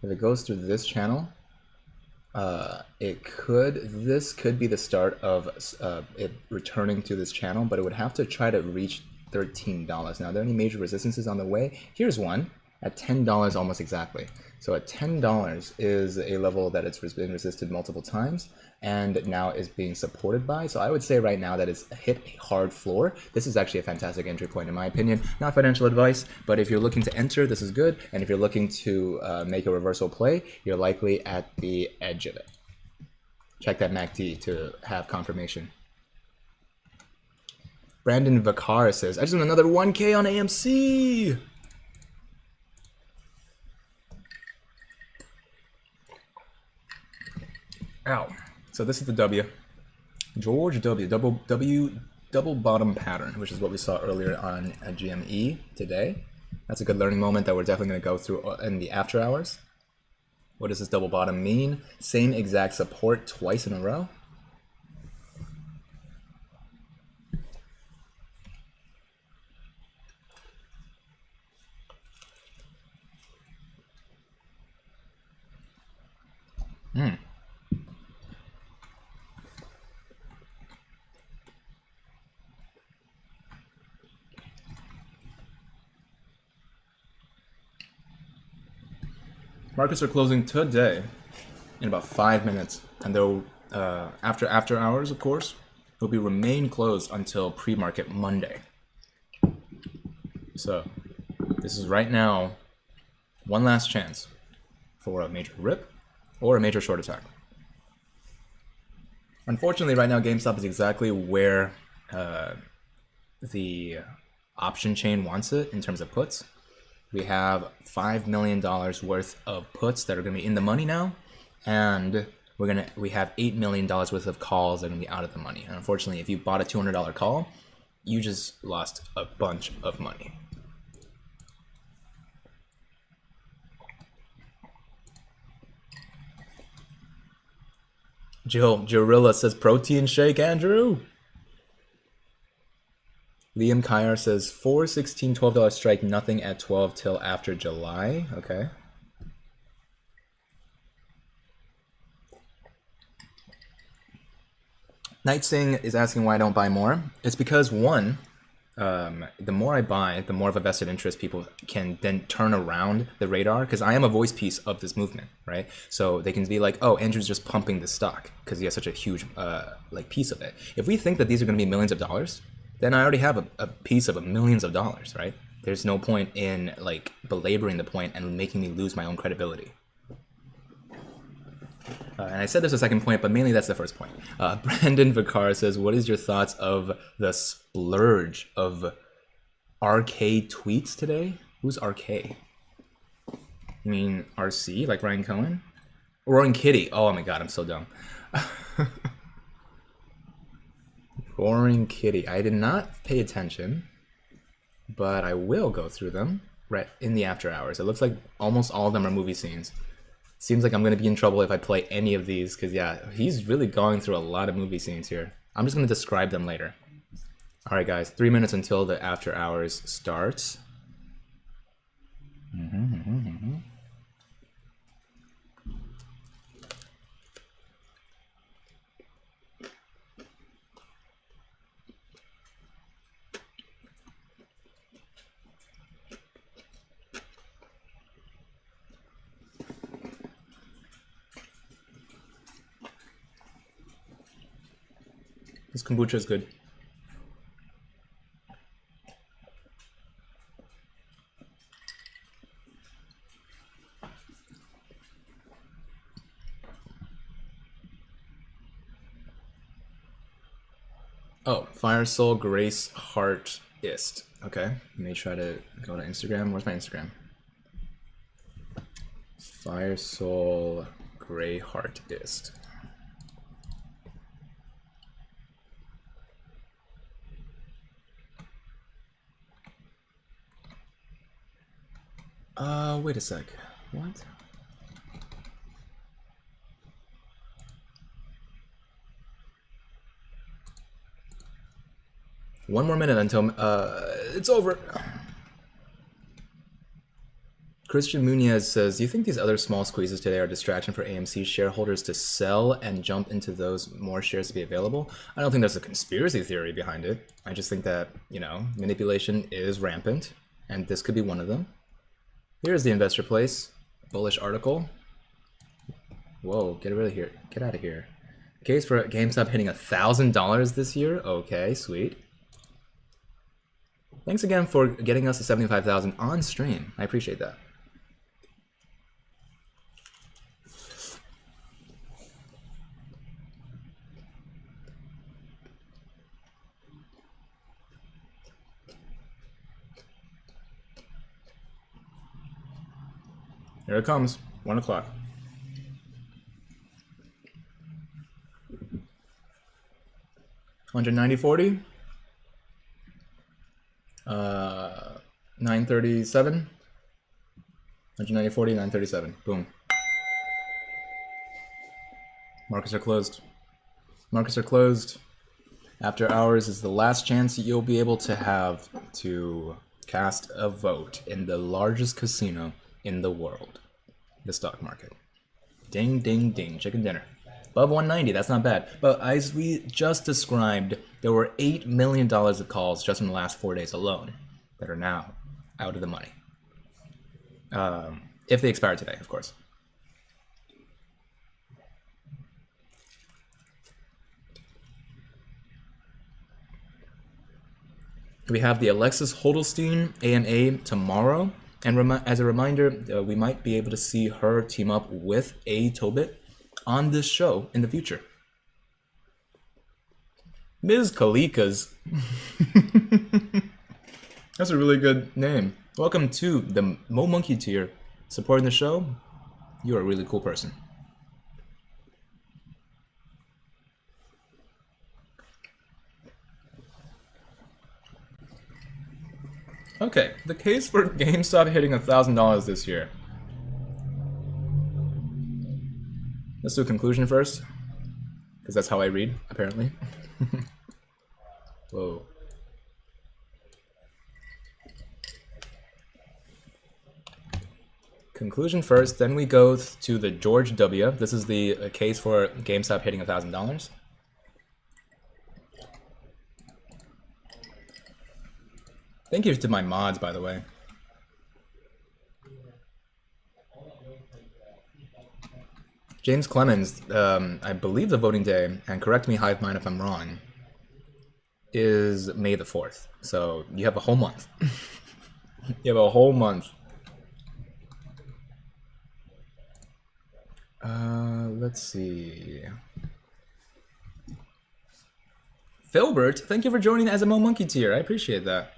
if it goes through this channel, this could be the start of it returning to this channel, but it would have to try to reach $13. Now, are there any major resistances on the way? Here's one at $10 almost exactly. So at $10 is a level that it's been resisted multiple times and now is being supported by. So I would say right now that it's hit a hard floor. This is actually a fantastic entry point in my opinion. Not financial advice, but if you're looking to enter, this is good. And if you're looking to make a reversal play, you're likely at the edge of it. Check that MACD to have confirmation. Brandon Vacar says, I just won another 1K on AMC. Ow. So this is the W. George W. Double bottom pattern, which is what we saw earlier on at GME today. That's a good learning moment that we're definitely going to go through in the after hours. What does this double bottom mean? Same exact support twice in a row. Markets are closing today in about 5 minutes, and they'll after hours, of course, will be remain closed until pre-market Monday. So this is right now one last chance for a major rip or a major short attack. Unfortunately, right now GameStop is exactly where the option chain wants it in terms of puts. We have $5 million worth of puts that are going to be in the money now, and we have $8 million worth of calls that are going to be out of the money. And unfortunately, if you bought a $200 call, you just lost a bunch of money. Jirilla says protein shake, Andrew. Liam Kyar says $4.16, $12 strike, nothing at 12 till after July. Okay. Night Sing is asking why I don't buy more. It's because one, the more I buy, the more of a vested interest people can then turn around the radar, because I am a voice piece of this movement, right? So they can be like, oh, Andrew's just pumping the stock because he has such a huge piece of it. If we think that these are going to be millions of dollars, then I already have a piece of millions of dollars, right? There's no point in belaboring the point and making me lose my own credibility. And I said there's a second point, but mainly that's the first point. Brandon Vicar says, what is your thoughts of the splurge of RK tweets today? Who's RK? You mean RC, like Ryan Cohen? Roaring Kitty. Oh my god, I'm so dumb. Roaring Kitty. I did not pay attention, but I will go through them right in the after hours. It looks like almost all of them are movie scenes. Seems like I'm going to be in trouble if I play any of these, because yeah, he's really going through a lot of movie scenes here. I'm just going to describe them later. Alright guys, 3 minutes until the after hours starts. This kombucha is good. Oh, Fire Soul Grace Heart Ist. Okay, let me try to go to Instagram. Where's my Instagram? Fire Soul Grey Heart Ist. Wait a sec. What? One more minute until it's over. Christian Munez says, do you think these other small squeezes today are a distraction for AMC shareholders to sell and jump into those more shares to be available? I don't think there's a conspiracy theory behind it. I just think that, you know, manipulation is rampant, and this could be one of them. Here's the investor place. Bullish article. Whoa, get rid of here. Get out of here. Case for GameStop hitting $1,000 this year? Okay, sweet. Thanks again for getting us to 75,000 on stream. I appreciate that. Here it comes. 1 o'clock. $190.40. 937. 190.40, 937. Boom. Markets are closed. Markets are closed. After hours is the last chance you'll be able to have to cast a vote in the largest casino in the world, the stock market. Ding, ding, ding, chicken dinner. Above 190, that's not bad. But as we just described, there were $8 million of calls just in the last 4 days alone that are now out of the money. If they expire today, of course. We have the Alexis Hodelstein AMA tomorrow. And as a reminder, we might be able to see her team up with A. Tobit on this show in the future. Ms. Kalikas. That's a really good name. Welcome to the Mo Monkey tier. Supporting the show, you're a really cool person. Okay, the case for GameStop hitting $1,000 this year. Let's do a conclusion first, because that's how I read, apparently. Whoa. Conclusion first, then we go to the George W. This is the case for GameStop hitting $1,000. Thank you to my mods, by the way. James Clemens, I believe the voting day, and correct me, Hive Mind, if I'm wrong, is May the 4th. So you have a whole month. You have a whole month. Let's see. Filbert, thank you for joining as a Mo Monkey tier. I appreciate that.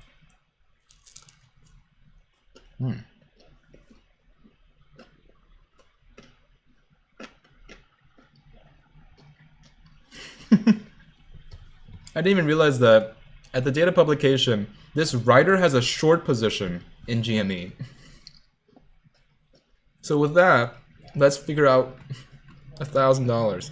I didn't even realize that at the date of publication, this writer has a short position in GME. So with that, let's figure out $1,000.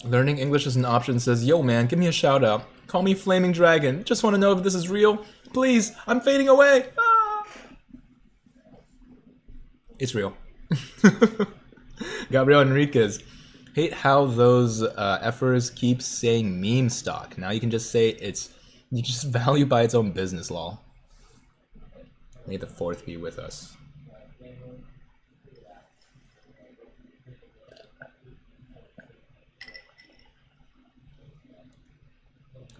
Learning English is an option says, yo man, give me a shout out. Call me Flaming Dragon. Just want to know if this is real. Please, I'm fading away. Ah! It's real. Gabriel Enriquez. Hate how those effers keep saying meme stock. Now you can just say you just value by its own business law. May the fourth be with us.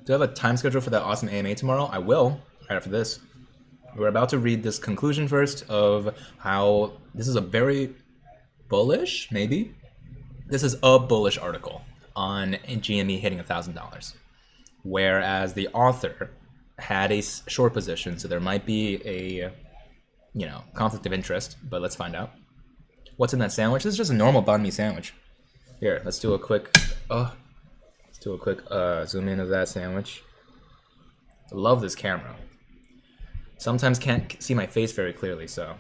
Do I have a time schedule for that awesome AMA tomorrow? I will, right after this. We're about to read this conclusion first of how this is a very bullish, maybe? This is a bullish article on GME hitting $1,000. Whereas the author had a short position, so there might be a, conflict of interest, but let's find out. What's in that sandwich? This is just a normal banh mi sandwich. Here, let's do a quick... zoom in of that sandwich. I love this camera. Sometimes can't see my face very clearly, so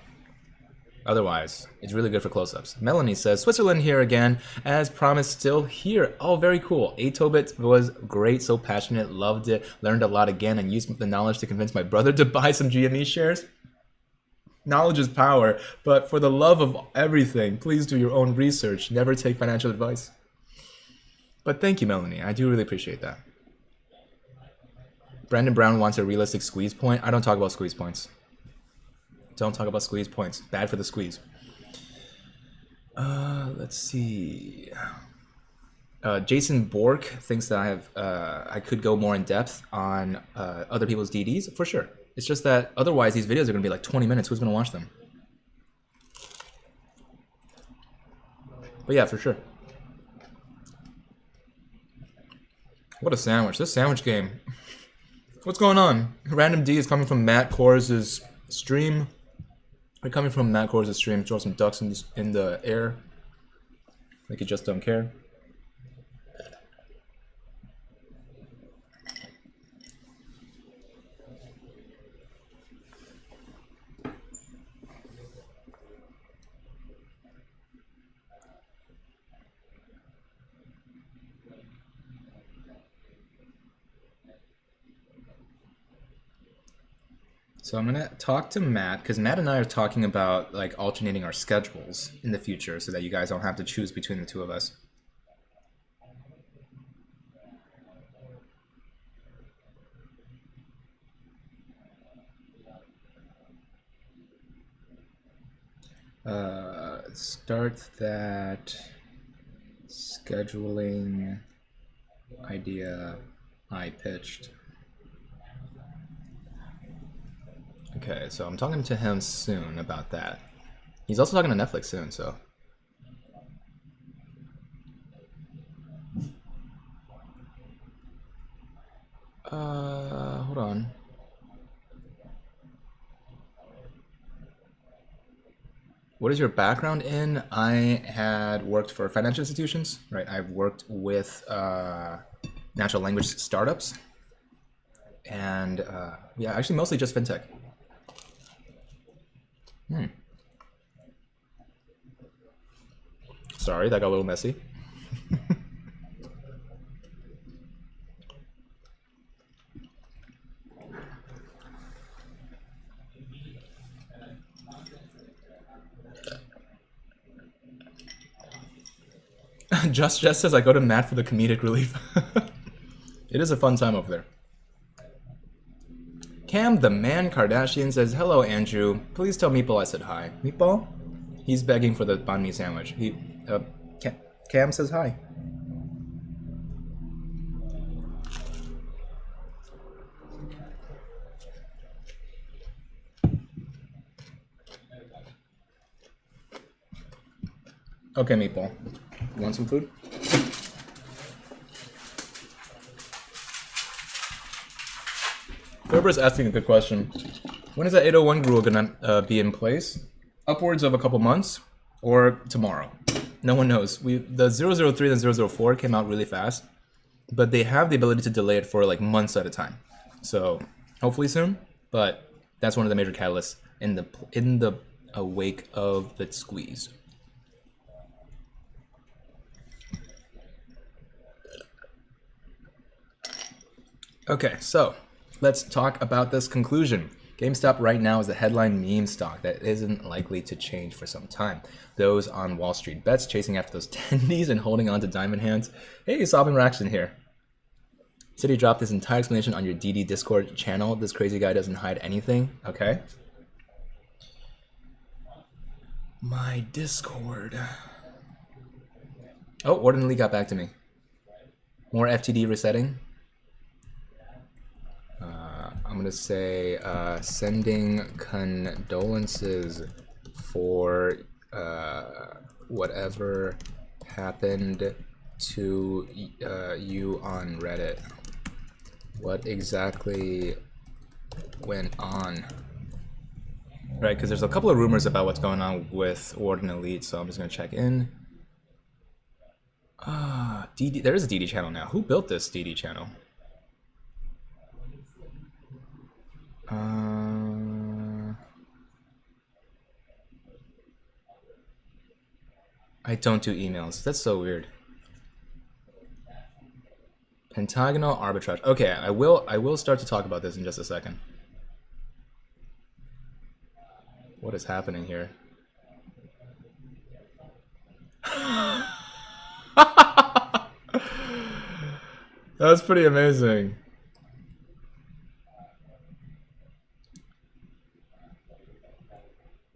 otherwise, it's really good for close-ups. Melanie says, Switzerland here again, as promised, still here. Oh, very cool. A-Tobit was great, so passionate, loved it, learned a lot again, and used the knowledge to convince my brother to buy some GME shares. Knowledge is power, but for the love of everything, please do your own research. Never take financial advice. But thank you, Melanie. I do really appreciate that. Brandon Brown wants a realistic squeeze point. I don't talk about squeeze points. Don't talk about squeeze points. Bad for the squeeze. Let's see. Jason Bork thinks that I could go more in depth on other people's DDs. For sure. It's just that otherwise these videos are going to be like 20 minutes. Who's going to watch them? But yeah, for sure. What a sandwich. This sandwich game. What's going on? Random D is coming from Matt Kors' stream. We're coming from Matt Kors' stream. Throw some ducks in the air. Like you just don't care. So I'm gonna talk to Matt, because Matt and I are talking about like alternating our schedules in the future so that you guys don't have to choose between the two of us. Start that scheduling idea I pitched. Okay, so I'm talking to him soon about that. He's also talking to Netflix soon, so. Hold on. What is your background in? I had worked for financial institutions, right? I've worked with natural language startups. And yeah, actually mostly just fintech. Sorry, that got a little messy. Just says I go to Matt for the comedic relief. It is a fun time over there. Cam the Man Kardashian says, hello Andrew, please tell Meatball I said hi. Meatball? He's begging for the banh mi sandwich. Cam says hi. Okay, Meatball. You want some food? Ferber's asking a good question. When is that 801 rule gonna be in place? Upwards of a couple months or tomorrow? No one knows. The 003 and 004 came out really fast, but they have the ability to delay it for like months at a time. So hopefully soon, but that's one of the major catalysts in the wake of the squeeze. Okay, so let's talk about this conclusion. GameStop right now is the headline meme stock that isn't likely to change for some time. Those on WallStreetBets chasing after those tendies and holding on to diamond hands. Hey, Sobbing Raxton here. City dropped this entire explanation on your DD Discord channel. This crazy guy doesn't hide anything. Okay. My Discord. Oh, Ordinally got back to me. More FTD resetting. I'm gonna say sending condolences for whatever happened to you on Reddit. What exactly went on? Right, because there's a couple of rumors about what's going on with Warden Elite, so I'm just gonna check in. DD, there is a DD channel now. Who built this DD channel? I don't do emails. That's so weird. Pentagonal arbitrage. Okay, I will start to talk about this in just a second. What is happening here? That's pretty amazing.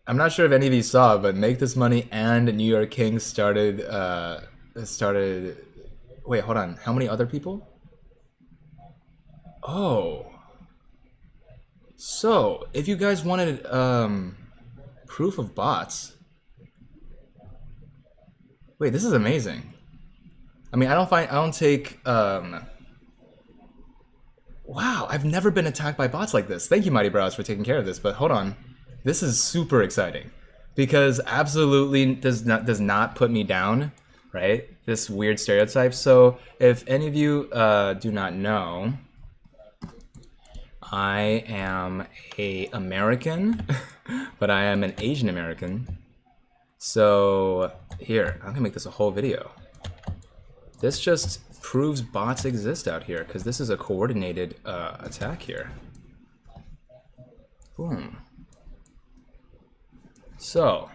I'm not sure if any of you saw, but Make This Money and New York Kings started. Wait, hold on. How many other people? Oh. So, if you guys wanted proof of bots. Wait, this is amazing. I mean, I don't take. Wow, I've never been attacked by bots like this. Thank you, Mighty Brows, for taking care of this. But hold on. This is super exciting because absolutely does not put me down, right? This weird stereotype. So if any of you do not know, I am an American, but I am an Asian American. So here, I'm gonna make this a whole video. This just proves bots exist out here because this is a coordinated attack here. Boom. So,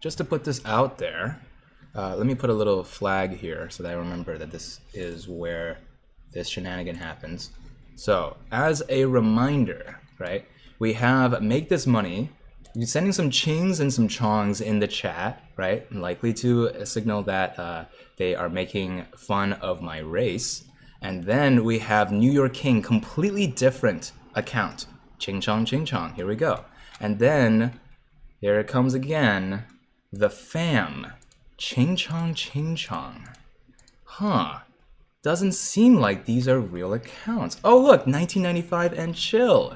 just to put this out there, let me put a little flag here so that I remember that this is where this shenanigan happens. So, as a reminder, right, we have Make This Money. You're sending some chings and some chongs in the chat, right, likely to signal that they are making fun of my race. And then we have New York King, completely different account. Ching chong, ching chong. Here we go. And then here it comes again, the fam, Ching Chong Ching Chong. Huh, doesn't seem like these are real accounts. Oh look, 1995 and chill.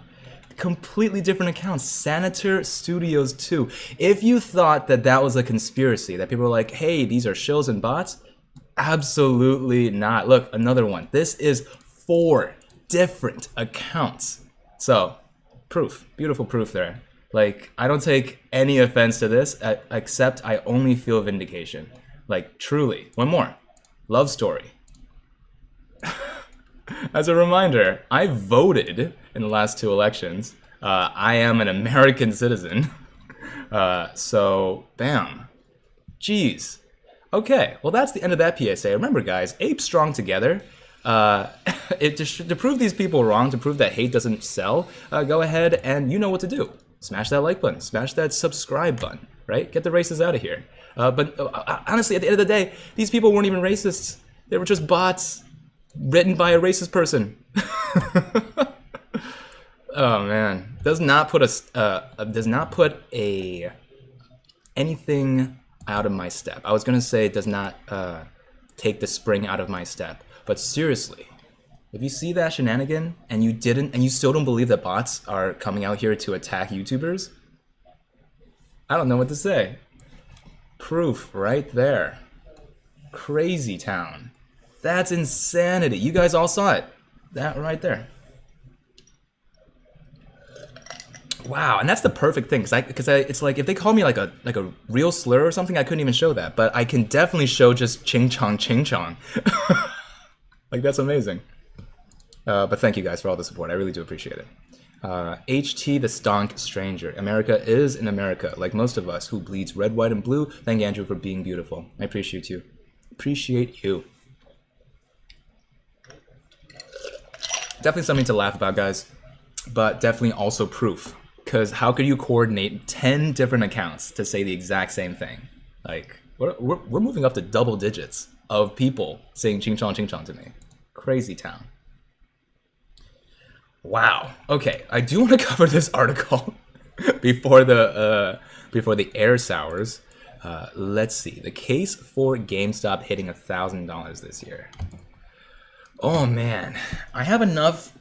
Completely different accounts, Senator Studios 2. If you thought that that was a conspiracy, that people were like, hey, these are shills and bots, absolutely not. Look, another one. This is 4 different accounts. So, proof, beautiful proof there. Like, I don't take any offense to this, except I only feel vindication. Like, truly. One more. Love story. As a reminder, I voted in the last 2 elections. I am an American citizen. So, bam. Jeez. Okay, well that's the end of that PSA. Remember, guys, ape strong together. To prove these people wrong, to prove that hate doesn't sell, go ahead and you know what to do. Smash that like button, smash that subscribe button, right? Get the racists out of here. But honestly, at the end of the day, these people weren't even racists. They were just bots written by a racist person. Oh man, does not put anything out of my step. I was gonna say it does not take the spring out of my step, but seriously, if you see that shenanigan and you still don't believe that bots are coming out here to attack YouTubers, I don't know what to say. Proof right there. Crazy town. That's insanity. You guys all saw it. That right there. Wow, and that's the perfect thing, because it's like if they call me like a real slur or something, I couldn't even show that, but I can definitely show just ching chong. Like that's amazing. But thank you guys for all the support. I really do appreciate it. HT the Stonk Stranger. America is in America, like most of us, who bleeds red, white, and blue. Thank Andrew for being beautiful. I appreciate you. Appreciate you. Definitely something to laugh about, guys, but definitely also proof. Because how could you coordinate 10 different accounts to say the exact same thing? Like, we're moving up to double digits of people saying ching chong to me. Crazy town. Wow. Okay, I do want to cover this article before the air sours. Let's see. The case for GameStop hitting $1,000 this year. Oh man, I have enough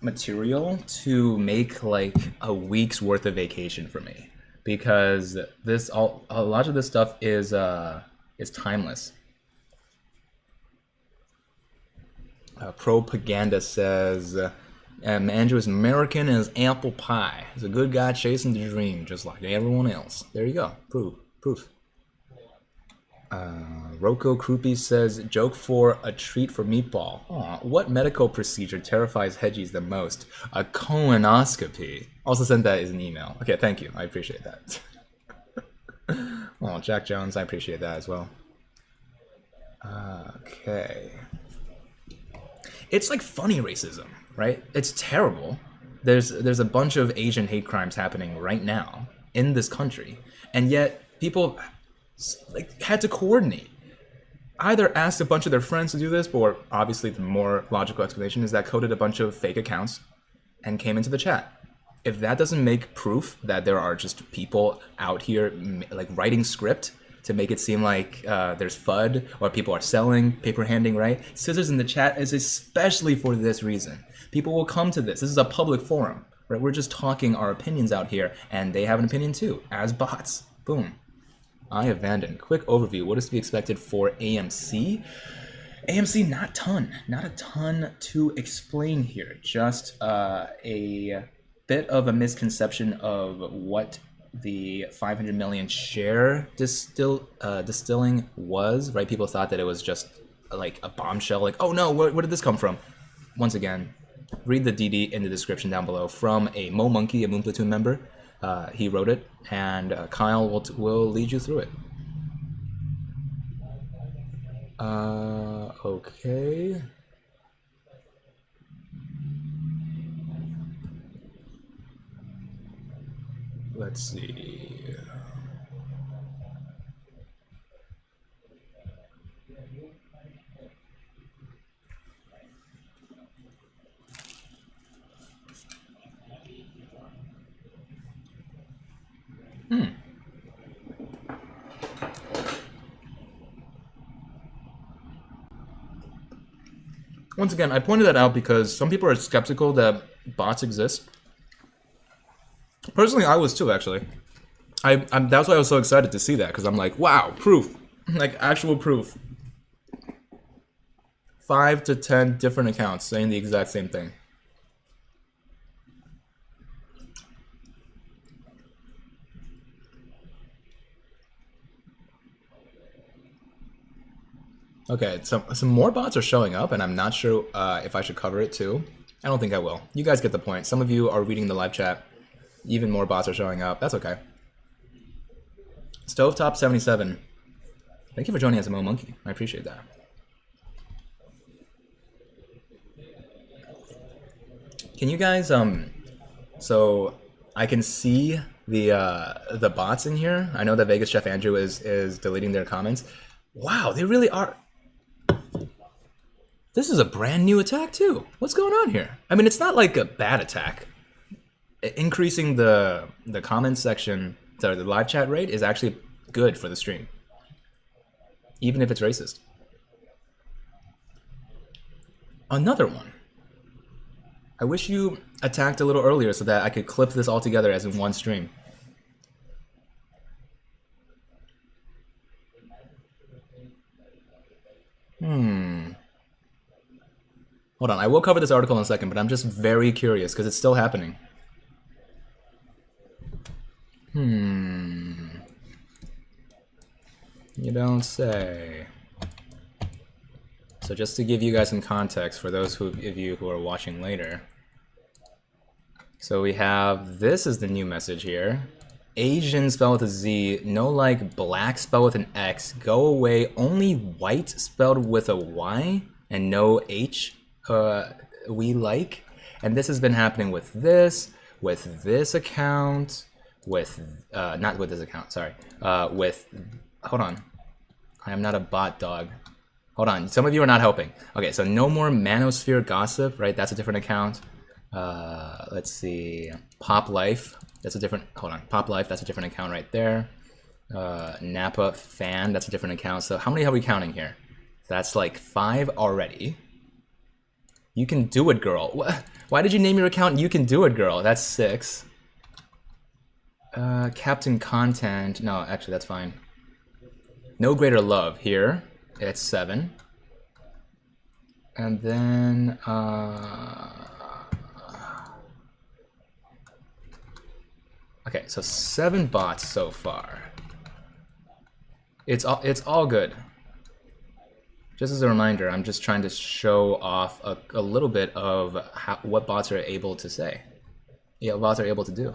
material to make like a week's worth of vacation for me, because a lot of this stuff is timeless. Propaganda says Andrew is American and is apple pie. He's a good guy chasing the dream, just like everyone else. There you go. Proof. Rocco Krupi says, joke for a treat for Meatball. Aw, what medical procedure terrifies Hedgies the most? A colonoscopy. Also sent that as an email. Okay, thank you. I appreciate that. Oh, Jack Jones, I appreciate that as well. Okay. It's like funny racism, right? It's terrible. There's a bunch of Asian hate crimes happening right now in this country, and yet people like had to coordinate. Either asked a bunch of their friends to do this, or obviously the more logical explanation is that coded a bunch of fake accounts and came into the chat. If that doesn't make proof that there are just people out here like writing script to make it seem like there's FUD or people are selling, paper handing, right? Scissors in the chat is especially for this reason. People will come to this. This is a public forum, right? We're just talking our opinions out here, and they have an opinion too, as bots. Boom. I abandoned. Quick overview. What is to be expected for AMC? AMC, not a ton to explain here. Just a bit of a misconception of what the 500 million share distilling was, right? People thought that it was just like a bombshell, like, oh no, where did this come from? Once again, read the DD in the description down below from a Mo Monkey, a Moon Platoon member. He wrote it, and Kyle will lead you through it. Okay. Let's see. Once again, I pointed that out because some people are skeptical that bots exist. Personally, I was too, actually. That's why I was so excited to see that, because I'm like, wow, proof. Like, actual proof. 5 to 10 different accounts saying the exact same thing. Okay, some more bots are showing up, and I'm not sure if I should cover it too. I don't think I will. You guys get the point. Some of you are reading the live chat. Even more bots are showing up. That's okay. Stovetop 77. Thank you for joining us, Mo Monkey. I appreciate that. Can you guys so I can see the bots in here. I know that Vegas Chef Andrew is deleting their comments. Wow, they really are. This is a brand new attack too. What's going on here? I mean, it's not like a bad attack. Increasing the comments section, the live chat rate is actually good for the stream, even if it's racist. Another one. I wish you attacked a little earlier so that I could clip this all together as in one stream. Hold on, I will cover this article in a second, but I'm just very curious because it's still happening. You don't say. So just to give you guys some context for those of you who are watching later. So we have, this is the new message here. Asian spelled with a Z, no like black spelled with an X, go away, only white spelled with a Y, and no H, we like. And this has been happening with this account, with, not with this account, sorry, with, hold on. I am not a bot, dog. Hold on, some of you are not helping. Okay, so no more Manosphere Gossip, right? That's a different account. Let's see, Pop Life, that's a different, hold on, Pop Life, that's a different account right there. Napa Fan, that's a different account. So how many are we counting here? That's like 5 already. You Can Do It Girl. Why did you name your account You Can Do It Girl? That's 6. Captain Content, no, actually that's fine. No Greater Love here, it's 7. And then, okay, so 7 bots so far. It's all good. Just as a reminder, I'm just trying to show off a little bit of what bots are able to say. Yeah, what bots are able to do.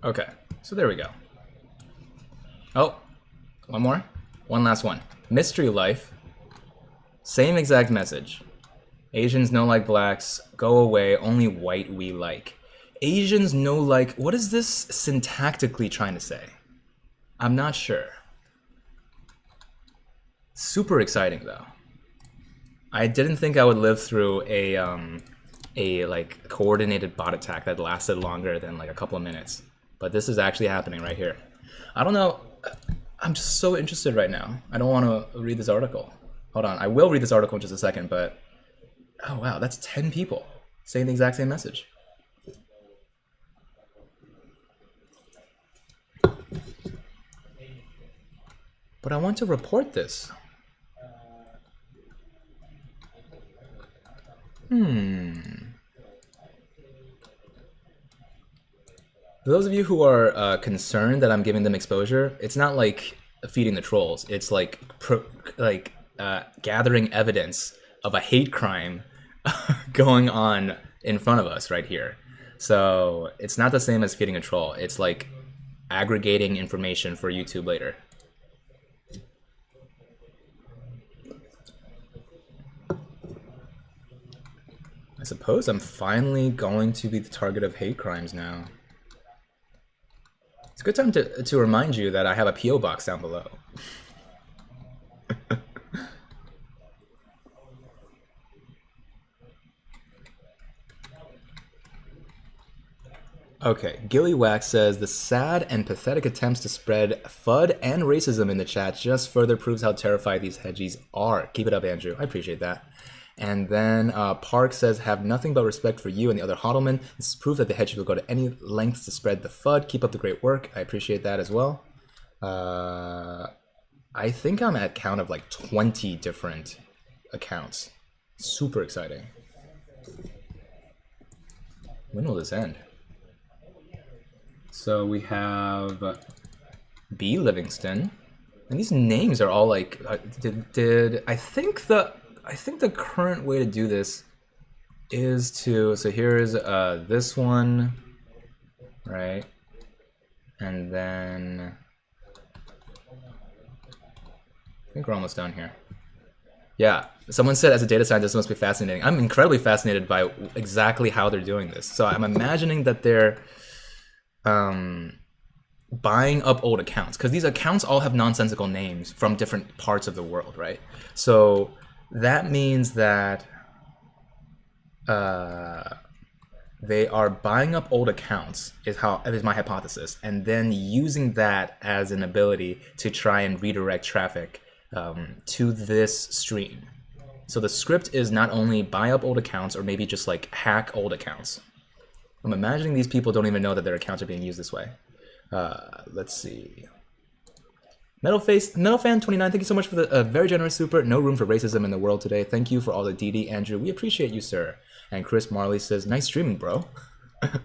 Okay, so there we go. Oh, one more? One last one. Mystery Life. Same exact message. Asians no like blacks, go away, only white we like. Asians no like, what is this syntactically trying to say? I'm not sure. Super exciting though. I didn't think I would live through a like coordinated bot attack that lasted longer than like a couple of minutes. But this is actually happening right here. I don't know, I'm just so interested right now. I don't want to read this article. Hold on, I will read this article in just a second, but oh wow, that's 10 people saying the exact same message. But I want to report this. For those of you who are concerned that I'm giving them exposure, it's not like feeding the trolls. It's like gathering evidence of a hate crime going on in front of us right here. So it's not the same as feeding a troll. It's like aggregating information for YouTube later. I suppose I'm finally going to be the target of hate crimes now. It's a good time to remind you that I have a P.O. box down below. Okay, Gilly Wax says, the sad and pathetic attempts to spread FUD and racism in the chat just further proves how terrified these hedgies are. Keep it up, Andrew. I appreciate that. And then Park says, have nothing but respect for you and the other hodlmen. This is proof that the hedgies will go to any lengths to spread the FUD. Keep up the great work. I appreciate that as well. I think I'm at count of like 20 different accounts. Super exciting. When will this end? So we have B. Livingston, and these names are all like. I think the current way to do this is to. So here's this one, right, and then I think we're almost done here. Yeah, someone said as a data scientist, it must be fascinating. I'm incredibly fascinated by exactly how they're doing this. So I'm imagining that they're buying up old accounts, because these accounts all have nonsensical names from different parts of the world, right? So that means that they are buying up old accounts, is my hypothesis, and then using that as an ability to try and redirect traffic to this stream. So the script is not only buy up old accounts or maybe just like hack old accounts. I'm imagining these people don't even know that their accounts are being used this way. Let's see. Metalfan29, thank you so much for the very generous super. No room for racism in the world today. Thank you for all the DD, Andrew. We appreciate you, sir. And Chris Marley says, nice streaming, bro.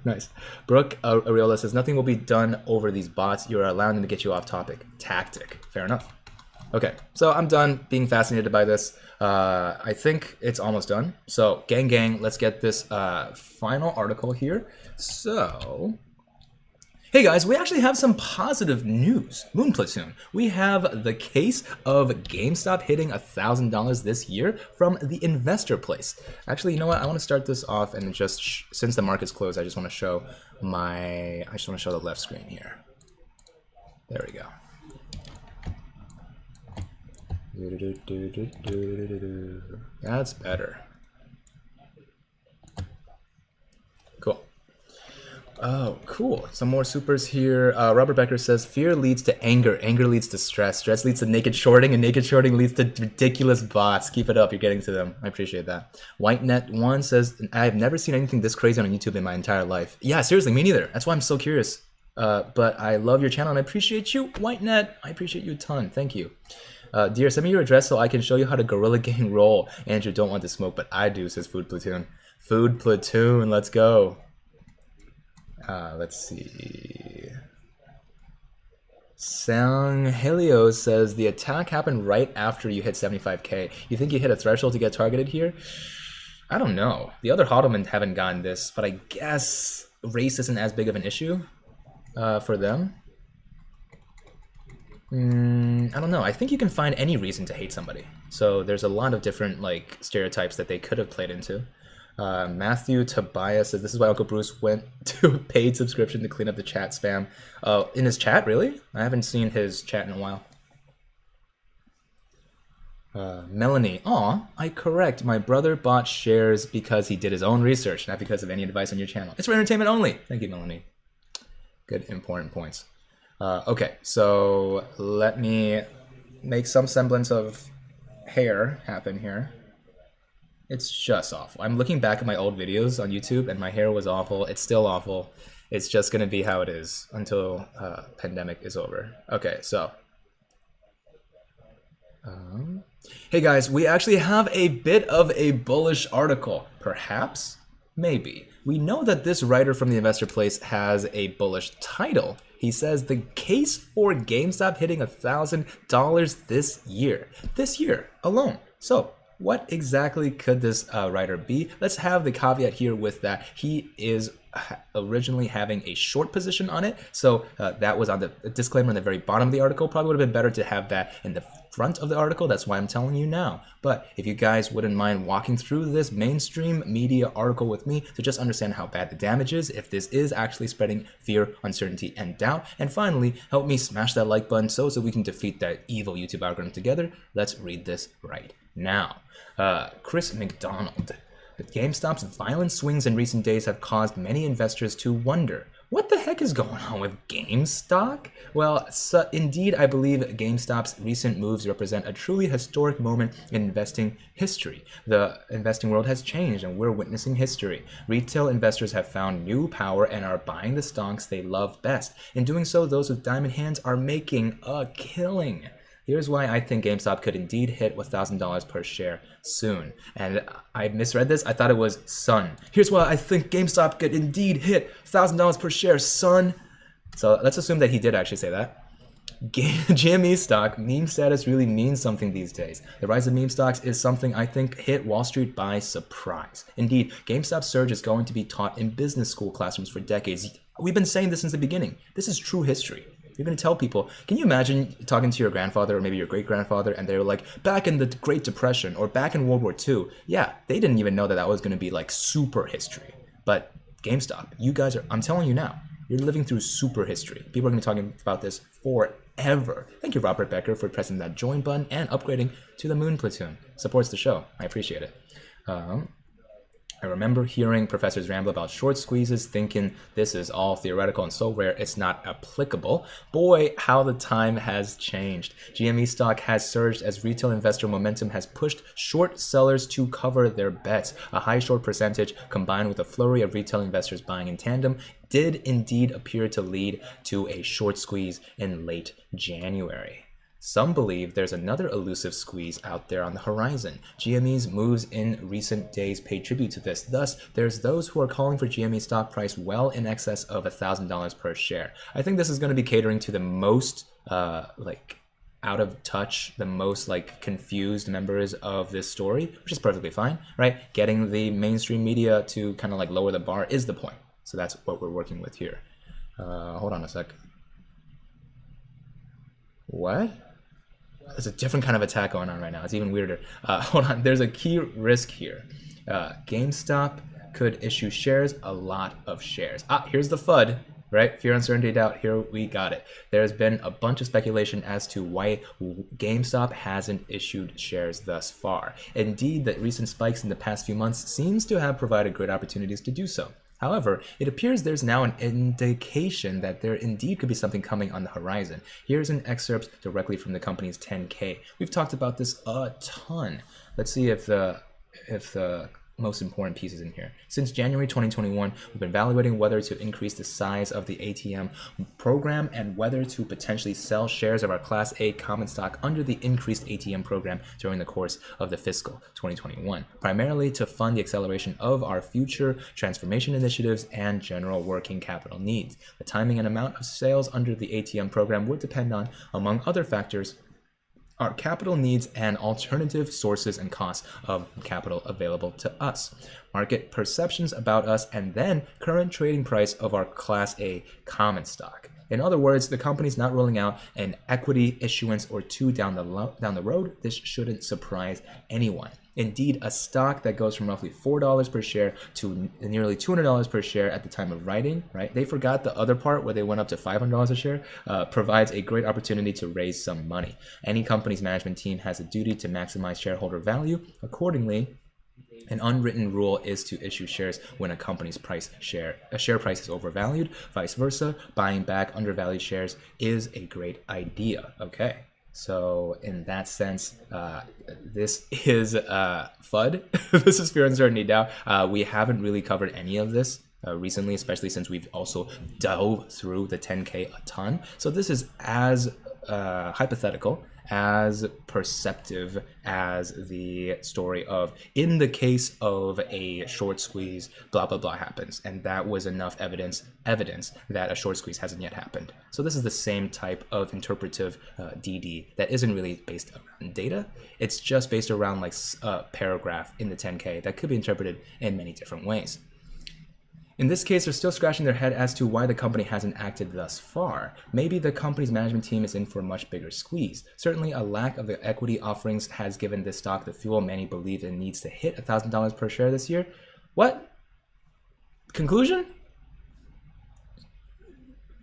Nice. Brooke Areola says, nothing will be done over these bots. You're allowing them to get you off topic. Tactic. Fair enough. Okay, so I'm done being fascinated by this. I think it's almost done. So, gang, let's get this final article here. So, hey guys, we actually have some positive news. Moon Platoon. We have the case of GameStop hitting $1,000 this year from the investor place. Actually, you know what? I want to start this off and just, since the market's closed, I just want to show the left screen here. There we go. That's better. Cool. Oh, cool. Some more supers here. Robert Becker says, fear leads to anger. Anger leads to stress. Stress leads to naked shorting, and naked shorting leads to ridiculous bots. Keep it up. You're getting to them. I appreciate that. WhiteNet1 says, I've never seen anything this crazy on YouTube in my entire life. Yeah, seriously, me neither. That's why I'm so curious. But I love your channel, and I appreciate you, WhiteNet. I appreciate you a ton. Thank you. Dear, send me your address so I can show you how to Gorilla Gang roll. Andrew, don't want to smoke, but I do, says Food Platoon. Food Platoon, let's go. Let's see. Sang Helio says, the attack happened right after you hit 75K. You think you hit a threshold to get targeted here? I don't know. The other hodlmen haven't gotten this, but I guess race isn't as big of an issue for them. I don't know. I think you can find any reason to hate somebody. So there's a lot of different like stereotypes that they could have played into. Matthew Tobias says, this is why Uncle Bruce went to a paid subscription to clean up the chat spam. In his chat, really? I haven't seen his chat in a while. Melanie, I correct. My brother bought shares because he did his own research, not because of any advice on your channel. It's for entertainment only. Thank you, Melanie. Good, important points. Okay, so let me make some semblance of hair happen here. It's just awful. I'm looking back at my old videos on YouTube and my hair was awful. It's still awful. It's just going to be how it is until pandemic is over. Okay, so. Hey guys, we actually have a bit of a bullish article. Perhaps? Maybe. We know that this writer from the Investor Place has a bullish title. He says the case for GameStop hitting $1,000 this year. This year alone. So, what exactly could this writer be? Let's have the caveat here with that he is originally having a short position on it. So that was on the disclaimer on the very bottom of the article. Probably would have been better to have that in the front of the article. That's why I'm telling you now. But if you guys wouldn't mind walking through this mainstream media article with me to just understand how bad the damage is, if this is actually spreading fear, uncertainty, and doubt. And finally, help me smash that like button so we can defeat that evil YouTube algorithm together. Let's read this right now. Chris McDonald. GameStop's violent swings in recent days have caused many investors to wonder, what the heck is going on with GameStop? Well, indeed, I believe GameStop's recent moves represent a truly historic moment in investing history. The investing world has changed and we're witnessing history. Retail investors have found new power and are buying the stocks they love best. In doing so, those with diamond hands are making a killing. Here's why I think GameStop could indeed hit $1,000 per share soon. And I misread this. I thought it was son. Here's why I think GameStop could indeed hit $1,000 per share, son. So let's assume that he did actually say that. GME stock, meme status really means something these days. The rise of meme stocks is something I think hit Wall Street by surprise. Indeed, GameStop's surge is going to be taught in business school classrooms for decades. We've been saying this since the beginning. This is true history. You're going to tell people, can you imagine talking to your grandfather or maybe your great-grandfather and they were like, back in the Great Depression or back in World War II. Yeah, they didn't even know that that was going to be like super history. But GameStop, you guys are, I'm telling you now, you're living through super history. People are going to be talking about this forever. Thank you, Robert Becker, for pressing that join button and upgrading to the Moon Platoon. Supports the show. I appreciate it. I remember hearing professors ramble about short squeezes, thinking this is all theoretical and so rare it's not applicable. Boy, how the time has changed. GME stock has surged as retail investor momentum has pushed short sellers to cover their bets. A high short percentage combined with a flurry of retail investors buying in tandem did indeed appear to lead to a short squeeze in late January. Some believe there's another elusive squeeze out there on the horizon. GME's moves in recent days pay tribute to this. Thus, there's those who are calling for GME stock price well in excess of $1,000 per share. I think this is going to be catering to the most out of touch, the most confused members of this story, which is perfectly fine, right? Getting the mainstream media to kind of lower the bar is the point. So that's what we're working with here. Hold on a sec. What? There's a different kind of attack going on right now. It's even weirder. Hold on. There's a key risk here. GameStop could issue shares, a lot of shares. Here's the FUD, right? Fear, uncertainty, doubt. Here we got it. There's been a bunch of speculation as to why GameStop hasn't issued shares thus far. Indeed, the recent spikes in the past few months seems to have provided great opportunities to do so. However, it appears there's now an indication that there indeed could be something coming on the horizon. Here's an excerpt directly from the company's 10K. We've talked about this a ton. Let's see if the most important pieces in here. Since January 2021, we've been evaluating whether to increase the size of the ATM program and whether to potentially sell shares of our Class A common stock under the increased ATM program during the course of the fiscal 2021, primarily to fund the acceleration of our future transformation initiatives and general working capital needs. The timing and amount of sales under the ATM program would depend on, among other factors, our capital needs and alternative sources and costs of capital available to us, market perceptions about us, and then current trading price of our Class A common stock. In other words, the company's not ruling out an equity issuance or two down the road. This shouldn't surprise anyone. Indeed, a stock that goes from roughly $4 per share to nearly $200 per share at the time of writing, right? They forgot the other part where they went up to $500 a share, provides a great opportunity to raise some money. Any company's management team has a duty to maximize shareholder value. Accordingly, an unwritten rule is to issue shares when a company's share price is overvalued. Vice versa, buying back undervalued shares is a great idea. Okay. So in that sense, this is FUD. This is fear, uncertainty, doubt. We haven't really covered any of this recently, especially since we've also dove through the 10K a ton. So this is as hypothetical, as perceptive as the story of, in the case of a short squeeze, blah, blah, blah happens. And that was enough evidence that a short squeeze hasn't yet happened. So this is the same type of interpretive DD that isn't really based around data. It's just based around a paragraph in the 10K that could be interpreted in many different ways. In this case, they're still scratching their head as to why the company hasn't acted thus far. Maybe the company's management team is in for a much bigger squeeze. Certainly, a lack of the equity offerings has given this stock the fuel many believe it needs to hit $1,000 per share this year. What? Conclusion?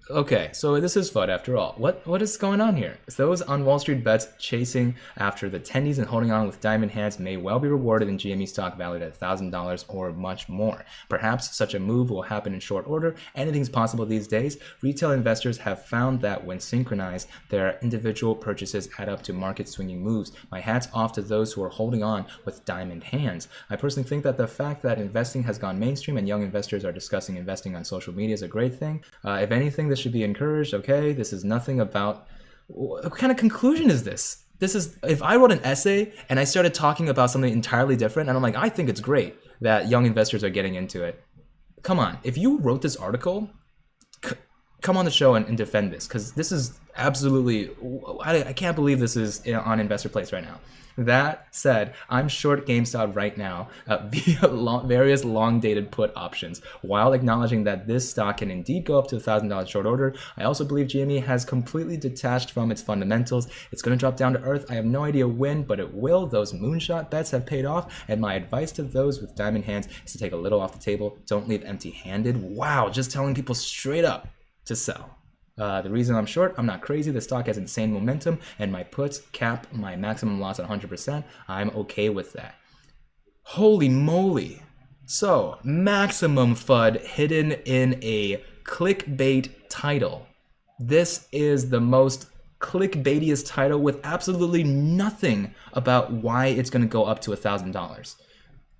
Okay, so this is FUD after all. What is going on here? Those on WallStreetBets chasing after the tendies and holding on with diamond hands may well be rewarded in GME stock valued at $1,000 or much more. Perhaps such a move will happen in short order. Anything's possible these days. Retail investors have found that when synchronized, their individual purchases add up to market swinging moves. My hat's off to those who are holding on with diamond hands. I personally think that the fact that investing has gone mainstream and young investors are discussing investing on social media is a great thing. If anything, this should be encouraged. Okay, this is nothing about, what kind of conclusion is this? This is, if I wrote an essay and I started talking about something entirely different and I'm like, I think it's great that young investors are getting into it. Come on, if you wrote this article, come on the show and defend this, because this is absolutely, I can't believe this is on Investor Place right now. That said, I'm short GameStop right now via various long-dated put options. While acknowledging that this stock can indeed go up to $1,000 short order, I also believe GME has completely detached from its fundamentals. It's going to drop down to earth. I have no idea when, but it will. Those moonshot bets have paid off, and my advice to those with diamond hands is to take a little off the table. Don't leave empty-handed. Wow, just telling people straight up to sell. The reason I'm short, I'm not crazy. The stock has insane momentum, and my puts cap my maximum loss at 100%. I'm okay with that. Holy moly. So, maximum FUD hidden in a clickbait title. This is the most clickbaitiest title with absolutely nothing about why it's going to go up to $1,000.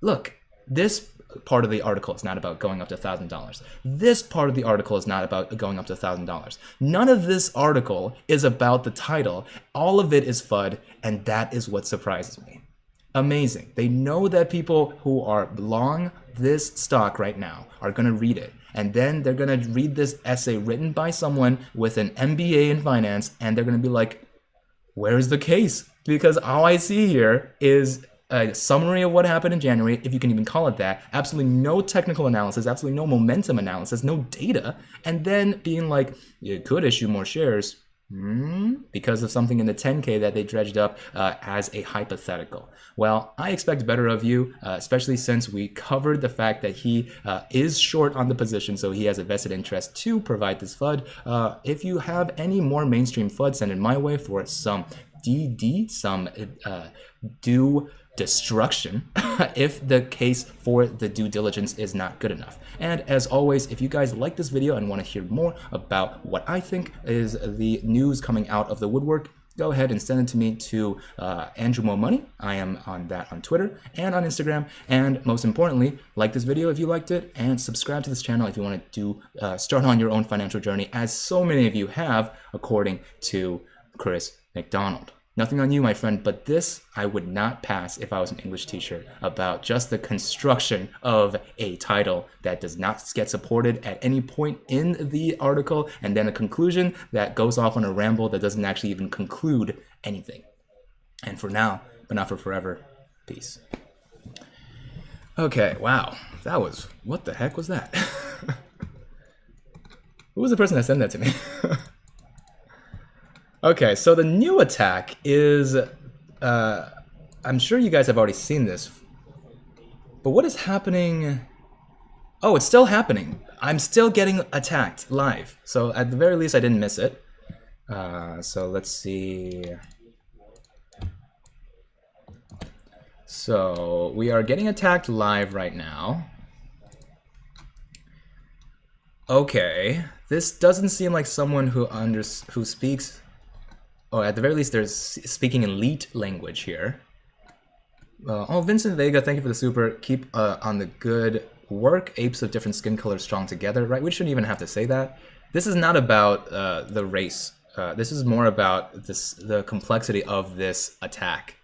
Look, this part of the article is not about going up to $1,000. This part of the article is not about going up to $1,000. None of this article is about the title. All of it is FUD, and that is what surprises me. Amazing. They know that people who are long this stock right now are going to read it, and then they're going to read this essay written by someone with an MBA in finance, and they're going to be like, where's the case? Because all I see here is a summary of what happened in January, if you can even call it that, absolutely no technical analysis, absolutely no momentum analysis, no data, and then being like, you could issue more shares because of something in the 10K that they dredged up as a hypothetical. Well, I expect better of you, especially since we covered the fact that he is short on the position, so he has a vested interest to provide this FUD. If you have any more mainstream FUD, send it my way for some DD, some due destruction if the case for the due diligence is not good enough. And as always, if you guys like this video and want to hear more about what I think is the news coming out of the woodwork, go ahead and send it to me to Andrew Mo Money. I am on that on Twitter and on Instagram. And most importantly, like this video if you liked it, and subscribe to this channel if you want to start on your own financial journey, as so many of you have, according to Chris McDonald. Nothing on you, my friend, but this I would not pass if I was an English teacher about just the construction of a title that does not get supported at any point in the article, and then a conclusion that goes off on a ramble that doesn't actually even conclude anything. And for now, but not for forever, peace. Okay, wow. That was, what the heck was that? Who was the person that sent that to me? Okay, so the new attack is, I'm sure you guys have already seen this, but what is happening? Oh, it's still happening. I'm still getting attacked live. So at the very least, I didn't miss it. So let's see. So we are getting attacked live right now. Okay, this doesn't seem like someone who speaks. Oh, at the very least, they're speaking in leet language here. Oh, Vincent Vega, thank you for the super. Keep on the good work. Apes of different skin colors strong together, right? We shouldn't even have to say that. This is not about the race. This is more about the complexity of this attack.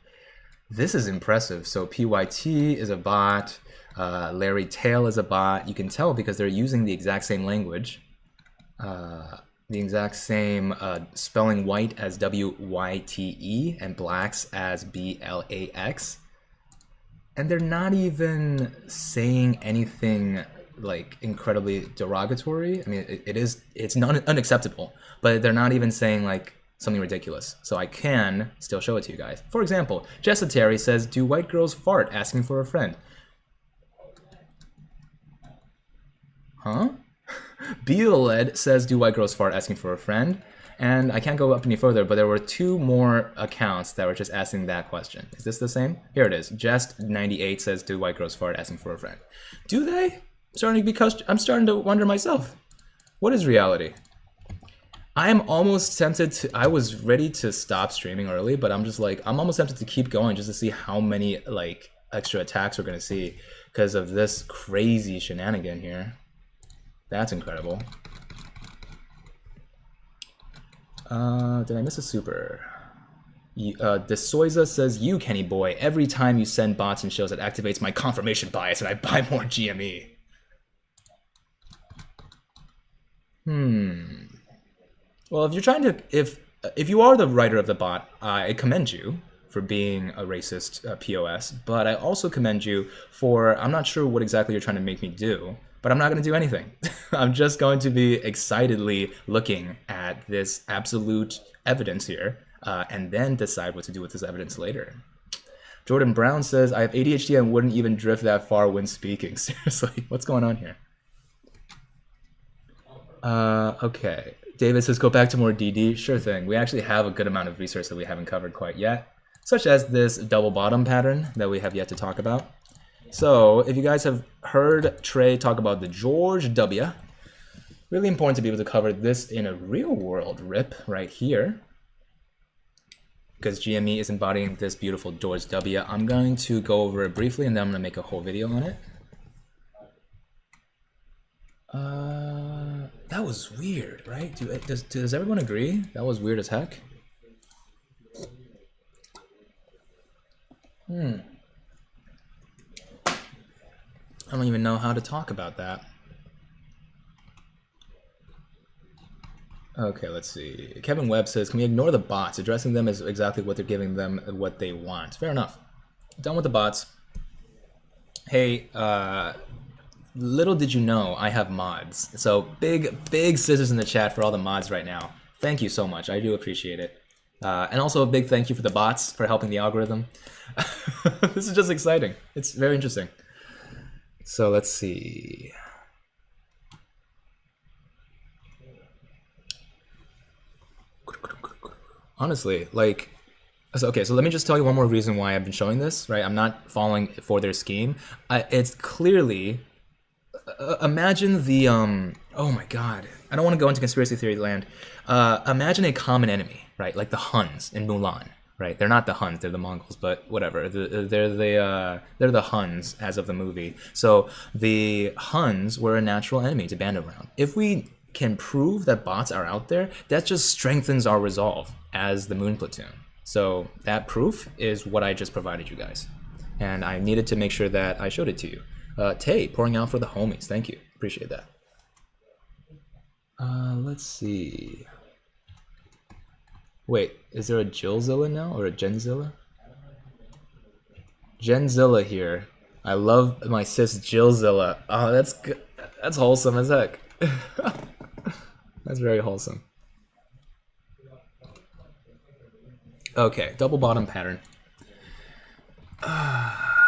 This is impressive. So PYT is a bot. Larry Tail is a bot. You can tell because they're using the exact same language. The exact same spelling white as W-Y-T-E and blacks as B-L-A-X. And they're not even saying anything like incredibly derogatory. I mean, it's not unacceptable, but they're not even saying like something ridiculous. So I can still show it to you guys. For example, Jessa Terry says, do white girls fart asking for a friend? Huh? Bealed says, do white girls fart asking for a friend? And I can't go up any further, but there were two more accounts that were just asking that question. Is this the same? Here it is. Jest98 says, do white girls fart asking for a friend? Do they? I'm starting to wonder myself. What is reality? I am almost tempted to, I was ready to stop streaming early, but I'm just like, I'm almost tempted to keep going just to see how many like extra attacks we're gonna see because of this crazy shenanigan here. That's incredible. Did I miss a super? DeSoiza says, you, Kenny boy, every time you send bots and shows, it activates my confirmation bias and I buy more GME. Well, if you're trying to, if you are the writer of the bot, I commend you for being a racist POS, but I also commend you for, I'm not sure what exactly you're trying to make me do, but I'm not going to do anything. I'm just going to be excitedly looking at this absolute evidence here, and then decide what to do with this evidence later. Jordan Brown says, I have ADHD and wouldn't even drift that far when speaking. Seriously, what's going on here? Okay. David says, go back to more DD. Sure thing. We actually have a good amount of research that we haven't covered quite yet, such as this double bottom pattern that we have yet to talk about. So if you guys have heard Trey talk about the George W, really important to be able to cover this in a real world rip right here, because GME is embodying this beautiful George W. I'm going to go over it briefly and then I'm going to make a whole video on it. That was weird, right? Does everyone agree? That was weird as heck. I don't even know how to talk about that. Okay, let's see. Kevin Webb says, can we ignore the bots? Addressing them is exactly what they're giving them what they want. Fair enough. Done with the bots. Hey, little did you know I have mods. So big scissors in the chat for all the mods right now. Thank you so much. I do appreciate it. And also a big thank you for the bots for helping the algorithm. This is just exciting. It's very interesting. So let's see. Honestly, like, okay, so let me just tell you one more reason why I've been showing this, right? I'm not falling for their scheme. It's clearly, imagine the, oh my God, I don't want to go into conspiracy theory land. Imagine a common enemy, right? Like the Huns in Mulan, right? They're not the Huns, they're the Mongols, but whatever. They're the Huns as of the movie. So the Huns were a natural enemy to band around. If we can prove that bots are out there, that just strengthens our resolve as the Moon Platoon. So that proof is what I just provided you guys. And I needed to make sure that I showed it to you. Tay, pouring out for the homies. Thank you. Appreciate that. Let's see. Wait, is there a Jillzilla now or a Genzilla? Genzilla here. I love my sis Jillzilla. Oh, that's good. That's wholesome as heck. That's very wholesome. Okay, double bottom pattern.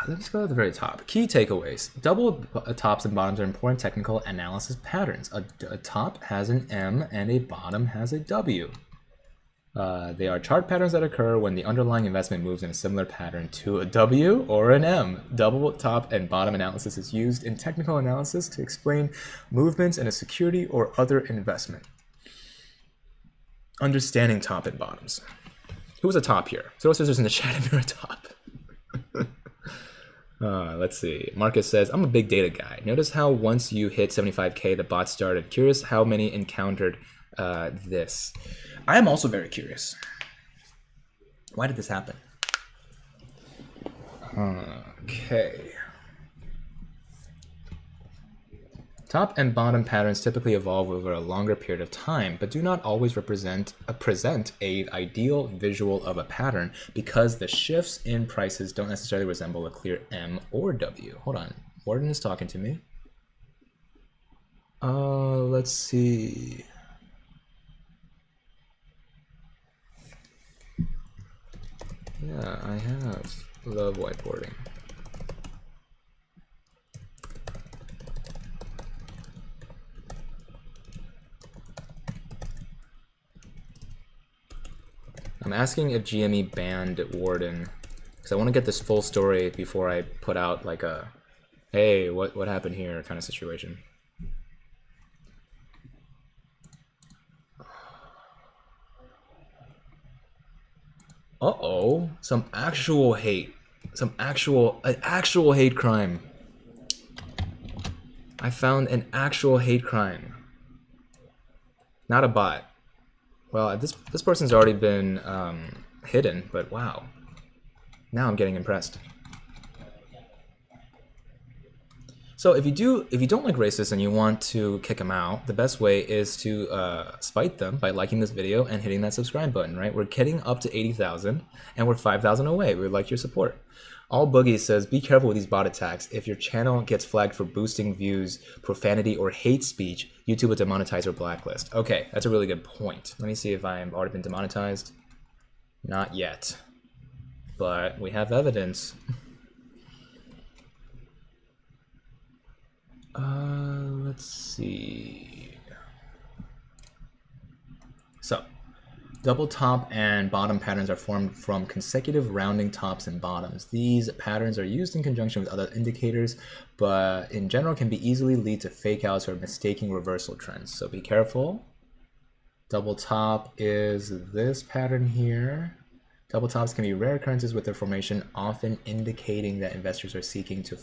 Let's go to the very top. Key takeaways. Double tops and bottoms are important technical analysis patterns. A top has an M and a bottom has a W. They are chart patterns that occur when the underlying investment moves in a similar pattern to a W or an M. Double top and bottom analysis is used in technical analysis to explain movements in a security or other investment. Understanding top and bottoms. Who's a top here? Throw scissors in the chat if you're a top. Let's see. Marcus says, I'm a big data guy. Notice how once you hit 75K, the bot started. Curious how many encountered this. I am also very curious. Why did this happen? Okay. Top and bottom patterns typically evolve over a longer period of time, but do not always present an ideal visual of a pattern because the shifts in prices don't necessarily resemble a clear M or W. Hold on, Warden is talking to me. Let's see. Yeah, I have. Love whiteboarding. I'm asking if GME banned Warden because I want to get this full story before I put out like a, hey, what happened here kind of situation. Uh-oh, some actual hate. An actual hate crime. I found an actual hate crime. Not a bot. Well, this person's already been hidden, but wow. Now I'm getting impressed. So if you don't like racists and you want to kick them out, the best way is to spite them by liking this video and hitting that subscribe button, right? We're getting up to 80,000 and we're 5,000 away. We'd like your support. All Boogie says, be careful with these bot attacks. If your channel gets flagged for boosting views, profanity, or hate speech, YouTube will demonetize or blacklist. Okay, that's a really good point. Let me see if I've already been demonetized. Not yet. But we have evidence. Let's see. So, double top and bottom patterns are formed from consecutive rounding tops and bottoms. These patterns are used in conjunction with other indicators, but in general can be easily lead to fake outs or mistaking reversal trends. So be careful. Double top is this pattern here. Double tops can be rare occurrences with their formation, often indicating that investors are seeking to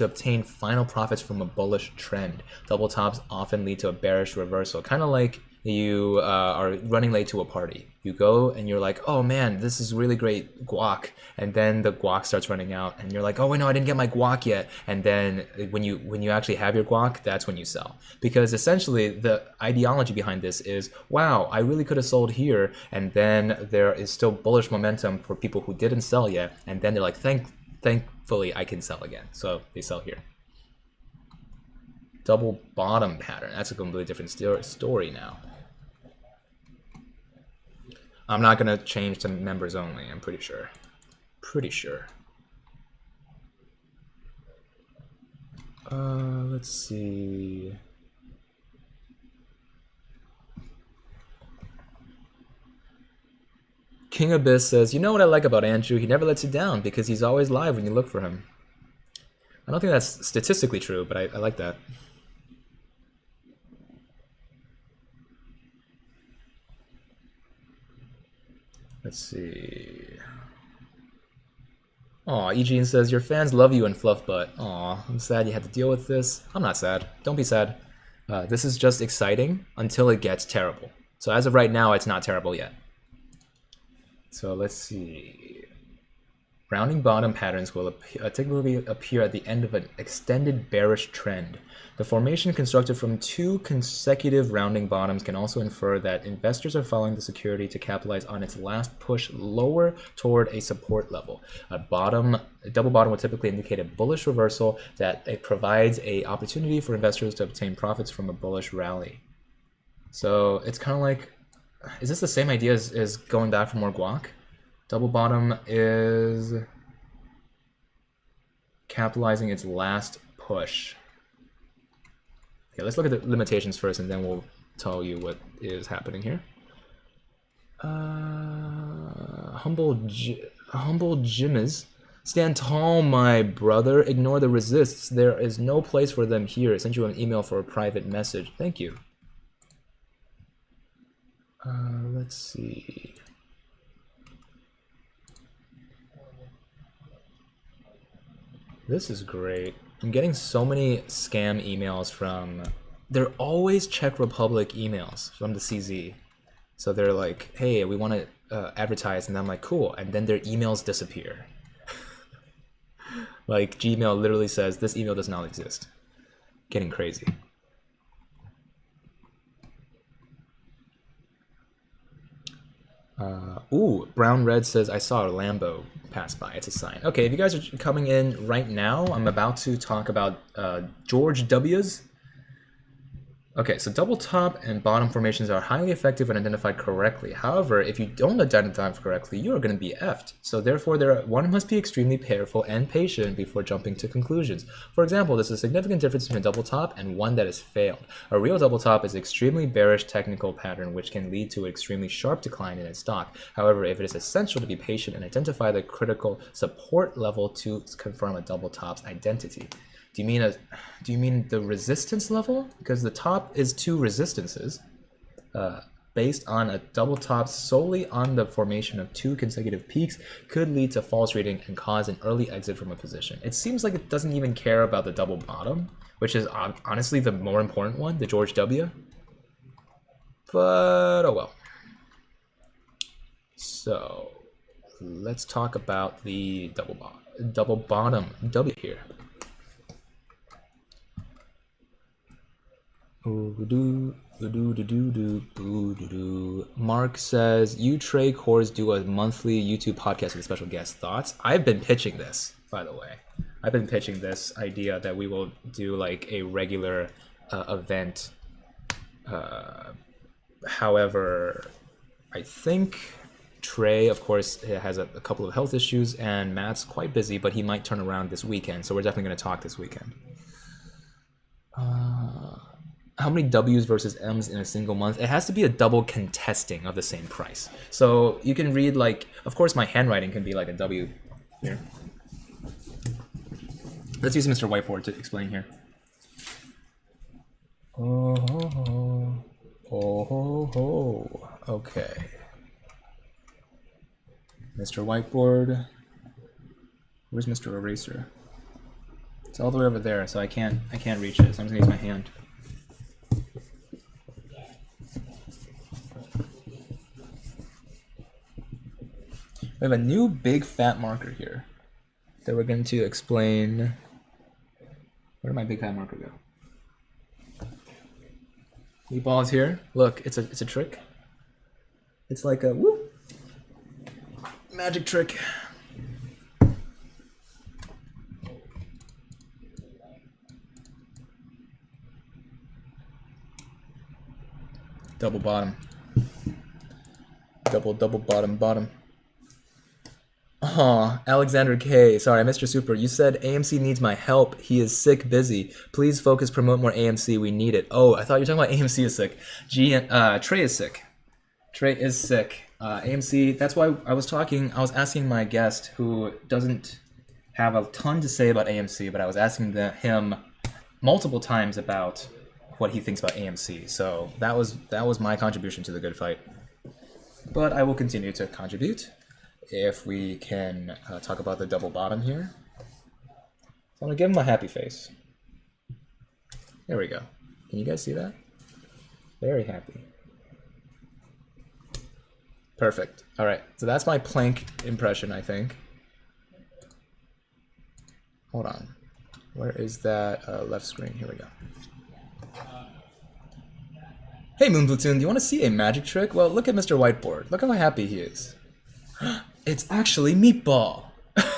obtain final profits from a bullish trend. Double tops often lead to a bearish reversal, kind of like you are running late to a party. You go and you're like, oh man, this is really great guac, and then the guac starts running out, and you're like, oh wait, no, I didn't get my guac yet. And then when you actually have your guac, that's when you sell. Because essentially the ideology behind this is, wow, I really could have sold here, and then there is still bullish momentum for people who didn't sell yet, and then they're like, thankfully I can sell again. So they sell here. Double bottom pattern, that's a completely different story now. I'm not gonna change to members only, I'm pretty sure. Let's see. King Abyss says, you know what I like about Andrew? He never lets you down because he's always live when you look for him. I don't think that's statistically true, but I like that. Let's see. Aw, Eugene says, your fans love you and fluff butt. Aw, I'm sad you had to deal with this. I'm not sad. Don't be sad. This is just exciting until it gets terrible. So as of right now, it's not terrible yet. So let's see. Rounding bottom patterns will typically appear at the end of an extended bearish trend. The formation constructed from two consecutive rounding bottoms can also infer that investors are following the security to capitalize on its last push lower toward a support level. A double bottom will typically indicate a bullish reversal that it provides an opportunity for investors to obtain profits from a bullish rally. So it's kind of like, is this the same idea as going back for more guac? Double bottom is capitalizing its last push. Okay, let's look at the limitations first, and then we'll tell you what is happening here. Humble Jimmies. Stand tall, my brother. Ignore the resists. There is no place for them here. I sent you an email for a private message. Thank you. Let's see. This is great. I'm getting so many scam emails from, they're always Czech Republic emails from the CZ. So they're like, hey, we want to advertise, and I'm like, cool. And then their emails disappear. Like Gmail literally says, this email does not exist. Getting crazy. Ooh, Brown Red says, I saw a Lambo pass by. It's a sign. Okay, if you guys are coming in right now, I'm about to talk about George W's. Okay, so double top and bottom formations are highly effective when identified correctly. However, if you don't identify them correctly, you are going to be effed. So therefore, one must be extremely careful and patient before jumping to conclusions. For example, there's a significant difference between a double top and one that has failed. A real double top is an extremely bearish technical pattern which can lead to an extremely sharp decline in its stock. However, if it is essential to be patient and identify the critical support level to confirm a double top's identity. Do you mean the resistance level? Because the top is two resistances based on a double top solely on the formation of two consecutive peaks could lead to false reading and cause an early exit from a position. It seems like it doesn't even care about the double bottom, which is honestly the more important one, the George W. But oh well. So let's talk about the double bottom W here. Mark says, you Trey Cores do a monthly YouTube podcast with special guest thoughts. I've been pitching this, by the way. I've been pitching this idea that we will do like a regular event. However, I think Trey, of course, has a couple of health issues, and Matt's quite busy, but he might turn around this weekend, so we're definitely going to talk this weekend. How many W's versus M's in a single month? It has to be a double contesting of the same price. So you can read, like, of course, my handwriting can be like a W here. Let's use Mr. Whiteboard to explain here. Okay. Mr. Whiteboard. Where's Mr. Eraser? It's all the way over there, so I can't reach it. So I'm just gonna use my hand. We have a new big fat marker here that we're going to explain. Where did my big fat marker go? Meatball is here. Look, it's a trick. It's like a whoop magic trick. Double bottom. Double bottom. Oh, Alexander K. Sorry, Mr. Super. You said AMC needs my help. He is sick, busy. Please focus, promote more AMC. We need it. Oh, I thought you were talking about AMC is sick. Trey is sick. Trey is sick. AMC, that's why I was asking my guest who doesn't have a ton to say about AMC, but I was asking him multiple times about what he thinks about AMC. So that was my contribution to the good fight. But I will continue to contribute. If we can talk about the double bottom here. So I'm gonna give him a happy face. There we go. Can you guys see that? Very happy. Perfect. All right, so that's my plank impression, I think. Hold on. Where is that left screen? Here we go. Hey, Moon Platoon, do you want to see a magic trick? Well, look at Mr. Whiteboard. Look how happy he is. It's actually Meatball.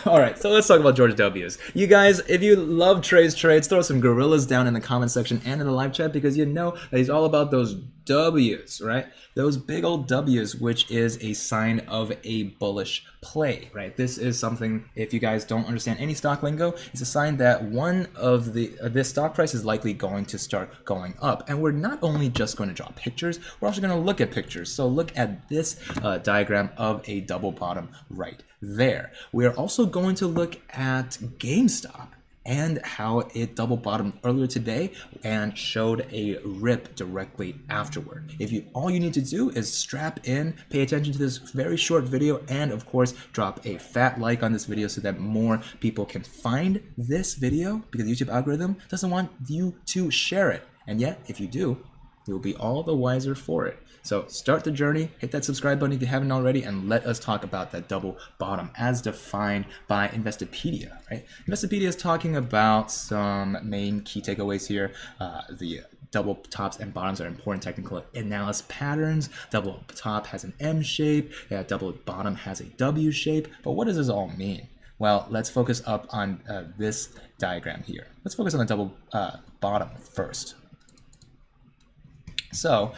All right, so let's talk about George W's. You guys, if you love Trey's trades, throw some gorillas down in the comment section and in the live chat, because you know that he's all about those W's, right? Those big old W's, which is a sign of a bullish play, right? This is something, if you guys don't understand any stock lingo, it's a sign that one of this stock price is likely going to start going up. And we're not only just going to draw pictures, we're also going to look at pictures. So look at this diagram of a double bottom right there. We are also going to look at GameStop and how it double bottomed earlier today and showed a rip directly afterward. All you need to do is strap in, pay attention to this very short video, and of course drop a fat like on this video so that more people can find this video, because the YouTube algorithm doesn't want you to share it. And yet, if you do, you'll be all the wiser for it. So start the journey, hit that subscribe button if you haven't already, and let us talk about that double bottom as defined by Investopedia, right? Investopedia is talking about some main key takeaways here. The double tops and bottoms are important technical analysis patterns. Double top has an M shape, double bottom has a W shape. But what does this all mean? Well, let's focus up on this diagram here. Let's focus on the double bottom first. So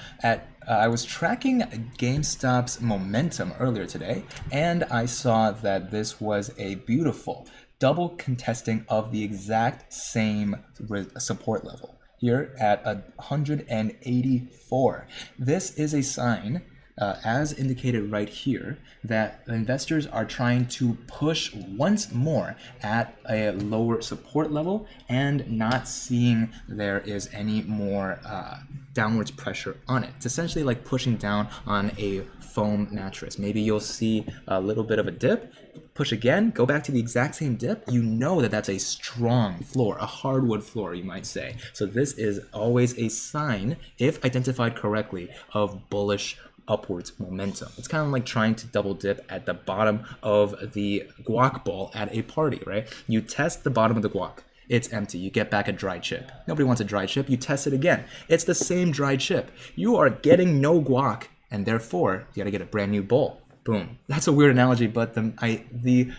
I was tracking GameStop's momentum earlier today, and I saw that this was a beautiful double contesting of the exact same support level here at 184. This is a sign, as indicated right here, that investors are trying to push once more at a lower support level and not seeing there is any more downwards pressure on it. It's essentially like pushing down on a foam mattress. Maybe you'll see a little bit of a dip, push again, go back to the exact same dip. You know that that's a strong floor, a hardwood floor, you might say. So this is always a sign, if identified correctly, of bullish upwards momentum. It's kind of like trying to double dip at the bottom of the guac bowl at a party, right? You test the bottom of the guac. It's empty. You get back a dry chip. Nobody wants a dry chip. You test it again. It's the same dry chip. You are getting no guac, and therefore you got to get a brand new bull. Boom. That's a weird analogy, but the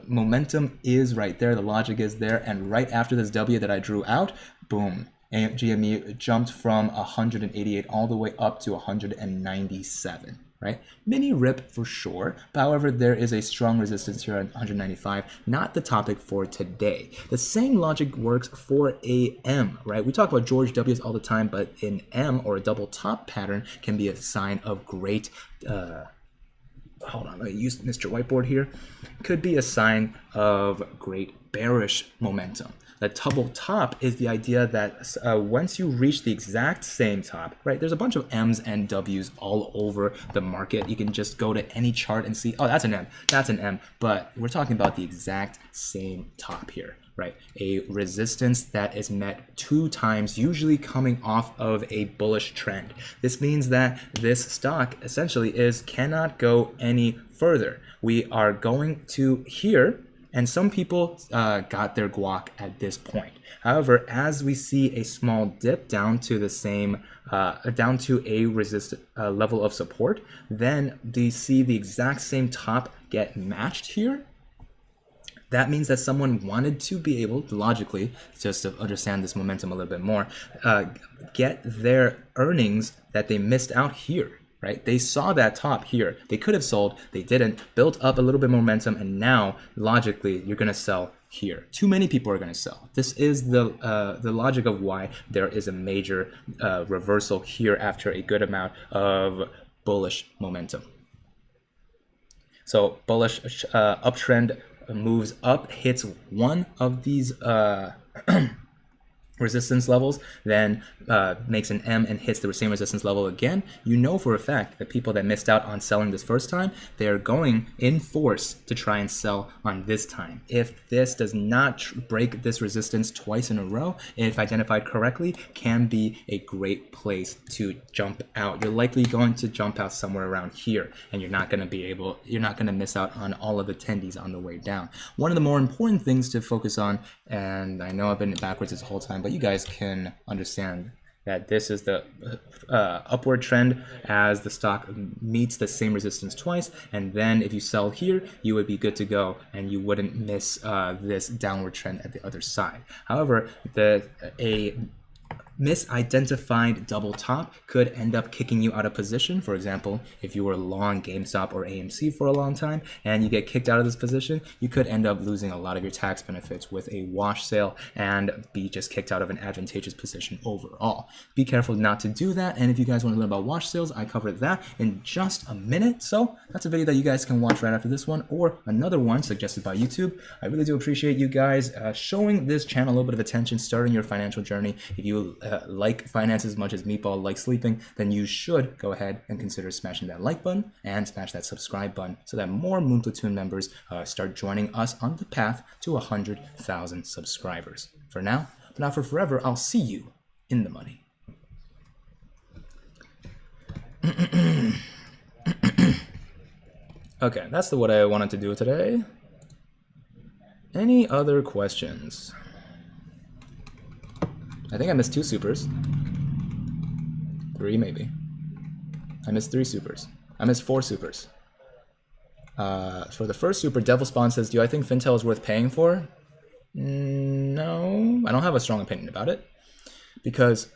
momentum is right there. The logic is there, and right after this W that I drew out, boom. GME jumped from 188 all the way up to 197, right? Mini rip for sure. But however, there is a strong resistance here at 195, not the topic for today. The same logic works for a M, right? We talk about George W's all the time, but an M or a double top pattern can be a sign of great, hold on, let me use Mr. Whiteboard here. Could be a sign of great bearish momentum. The double top is the idea that once you reach the exact same top, right, there's a bunch of M's and W's all over the market. You can just go to any chart and see, oh, that's an M, that's an M, but we're talking about the exact same top here, right? A resistance that is met 2 times, usually coming off of a bullish trend. This means that this stock essentially cannot go any further. We are going to here, and some people got their guac at this point. However, as we see a small dip down to the same, down to a level of support, then we see the exact same top get matched here. That means that someone wanted to be able to logically, just to understand this momentum a little bit more, get their earnings that they missed out here. Right? They saw that top here. They could have sold, they didn't, built up a little bit of momentum, and now logically you're gonna sell here. Too many people are gonna sell. This is the logic of why there is a major reversal here after a good amount of bullish momentum. So bullish uptrend moves up, hits one of these resistance levels, then makes an M and hits the same resistance level again. You know for a fact that people that missed out on selling this first time, they are going in force to try and sell on this time. If this does not break this resistance twice in a row, if identified correctly, can be a great place to jump out. You're likely going to jump out somewhere around here, and you're not going to miss out on all of the tendies on the way down. One of the more important things to focus on, and I know I've been backwards this whole time, but you guys can understand that this is the upward trend as the stock meets the same resistance twice, and then if you sell here, you would be good to go and you wouldn't miss this downward trend at the other side. However, a misidentified double top could end up kicking you out of position. For example, if you were long GameStop or AMC for a long time and you get kicked out of this position, you could end up losing a lot of your tax benefits with a wash sale and be just kicked out of an advantageous position overall. Be careful not to do that, and if you guys want to learn about wash sales, I covered that in just a minute, so that's a video that you guys can watch right after this one or another one suggested by YouTube. I really do appreciate you guys showing this channel a little bit of attention, starting your financial journey. If you like finance as much as Meatball likes sleeping, then you should go ahead and consider smashing that like button and smash that subscribe button so that more Moon Platoon members start joining us on the path to 100,000 subscribers. For now, but not for forever, I'll see you in the money. Okay, that's what I wanted to do today. Any other questions? I think I missed 2 supers. 3 maybe. I missed 3 supers. I missed 4 supers. For the first super, Devil Spawn says, do I think Fintel is worth paying for? No, I don't have a strong opinion about it. Because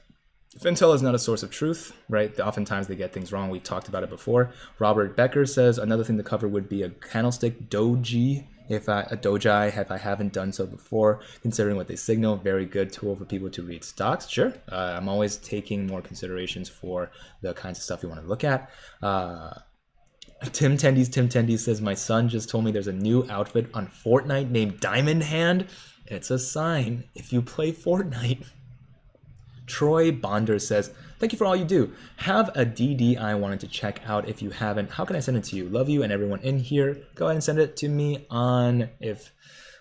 Fintel is not a source of truth, right? Oftentimes they get things wrong. We talked about it before. Robert Becker says, another thing to cover would be a candlestick doji. If I haven't done so before, considering what they signal, very good tool for people to read stocks. Sure, I'm always taking more considerations for the kinds of stuff you want to look at. Tim Tendies says, my son just told me there's a new outfit on Fortnite named Diamond Hand. It's a sign if you play Fortnite. Troy Bonder says, thank you for all you do. Have a DD I wanted to check out. If you haven't, how can I send it to you? Love you and everyone in here. Go ahead and send it to me on, if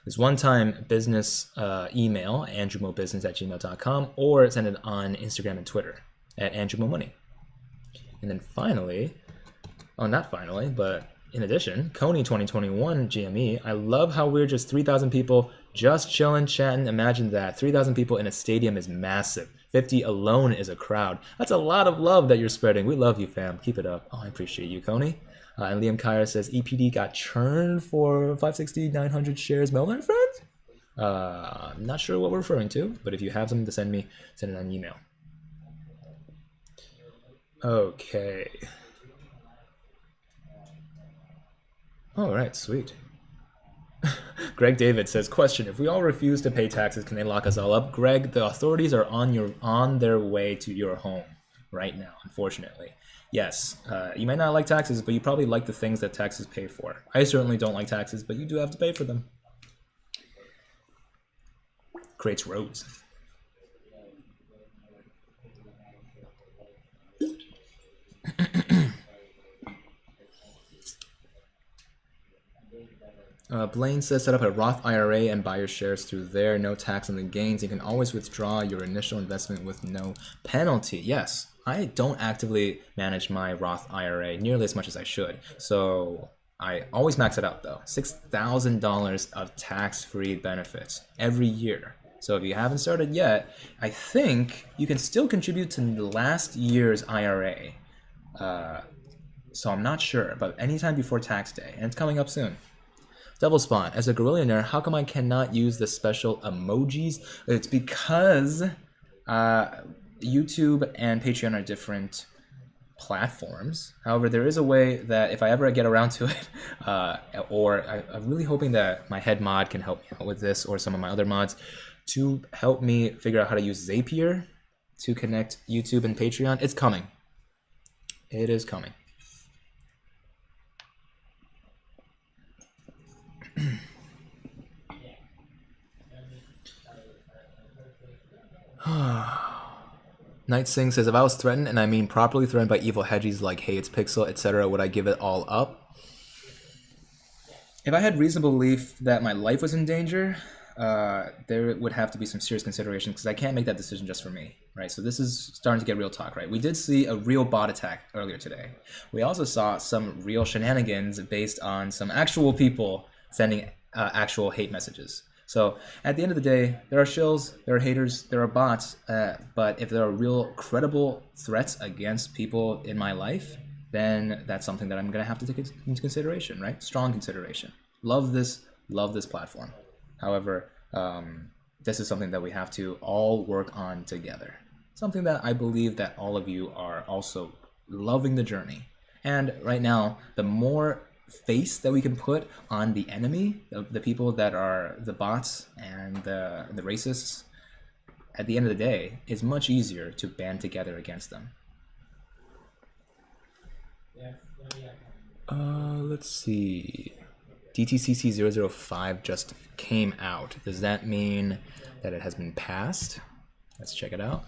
there's one-time business email, andrewmobusiness@gmail.com, or send it on Instagram and Twitter at andrewmomoney. And then finally, not finally, but in addition, Coney 2021 GME, I love how we're just 3,000 people Just chilling, chatting. Imagine that. 3,000 people in a stadium is massive. 50 alone is a crowd. That's a lot of love that you're spreading. We love you, fam. Keep it up. Oh, I appreciate you, Coney. And Liam Kyra says, EPD got churned for 560, 900 shares. Melvin, friends? I'm not sure what we're referring to, but if you have something to send me, send it on email. Okay. All right, sweet. Greg David says, question, if we all refuse to pay taxes, can they lock us all up? Greg, the authorities are on their way to your home right now, unfortunately. Yes, you might not like taxes, but you probably like the things that taxes pay for. I certainly don't like taxes, but you do have to pay for them. Creates roads. Blaine says set up a Roth IRA and buy your shares through there. No tax on the gains. You can always withdraw your initial investment with no penalty. Yes, I don't actively manage my Roth IRA nearly as much as I should. So I always max it out though. $6,000 of tax-free benefits every year. So if you haven't started yet, I think you can still contribute to the last year's IRA. So I'm not sure, but anytime before tax day, and it's coming up soon. Devil Spawn, as a Gorillionaire, how come I cannot use the special emojis? It's because YouTube and Patreon are different platforms. However, there is a way that if I ever get around to it, or I'm really hoping that my head mod can help me out with this, or some of my other mods, to help me figure out how to use Zapier to connect YouTube and Patreon. It's coming. It is coming. Night Sing says, if I was threatened, and I mean properly threatened by evil hedgies like Hey It's Pixel, etc., would I give it all up? If I had reasonable belief that my life was in danger, there would have to be some serious consideration, because I can't make that decision just for me, right? So this is starting to get real talk, right? We did see a real bot attack earlier today. We also saw some real shenanigans based on some actual people sending actual hate messages. So at the end of the day, there are shills, there are haters, there are bots, but if there are real credible threats against people in my life, then that's something that I'm gonna have to take into consideration, right? Strong consideration. Love this platform. However, this is something that we have to all work on together. Something that I believe that all of you are also loving the journey. And right now, the more face that we can put on the enemy, the people that are the bots and the racists, at the end of the day, is much easier to band together against them. Let's see. DTCC 005 just came out. Does that mean that it has been passed? Let's check it out.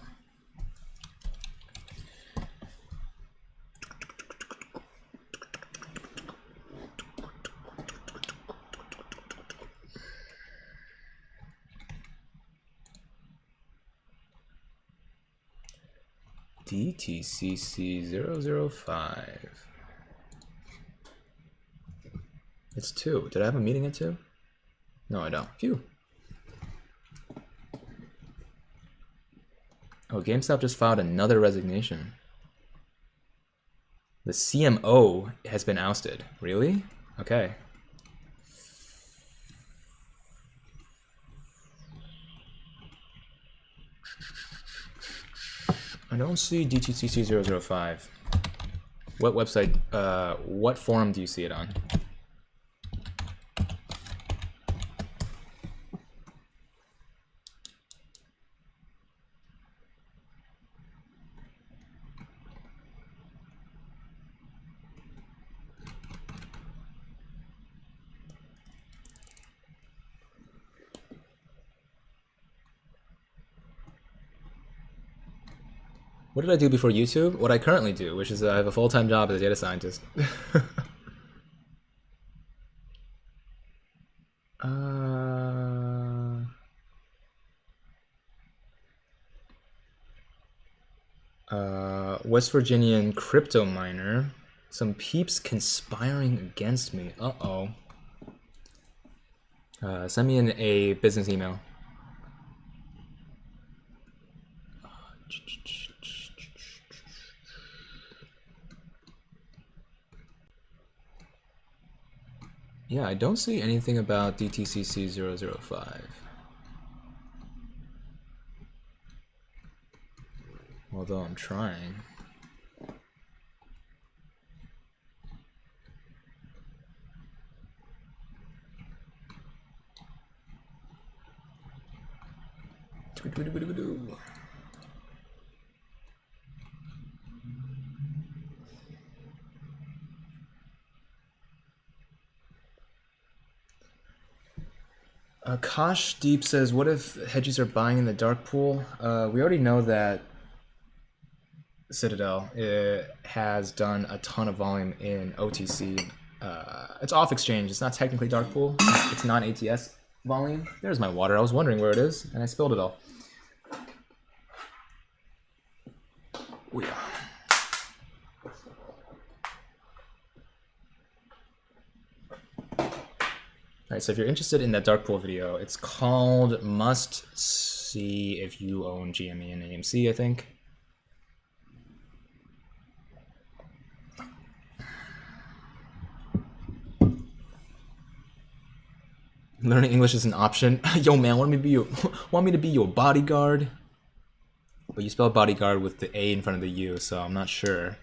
DTCC 005. It's 2. Did I have a meeting at 2? No, I don't. Phew. Oh, GameStop just filed another resignation. The CMO has been ousted. Really? Okay. I don't see DTCC 005. What website, what forum do you see it on? What did I do before YouTube? What I currently do, which is I have a full-time job as a data scientist. West Virginian crypto miner. Some peeps conspiring against me. Uh-oh. Send me a business email. Yeah, I don't see anything about DTCC005. Although I'm trying. Kosh Deep says, what if hedgies are buying in the dark pool? We already know that Citadel has done a ton of volume in OTC. It's off exchange. It's not technically dark pool. It's non-ATS volume. There's my water. I was wondering where it is, and I spilled it all. Oh, yeah. Alright, so if you're interested in that dark pool video, it's called Must See If You Own GME and AMC, I think. Learning English is an option. Yo, man, want me to be your bodyguard? But you spell bodyguard with the A in front of the U, so I'm not sure.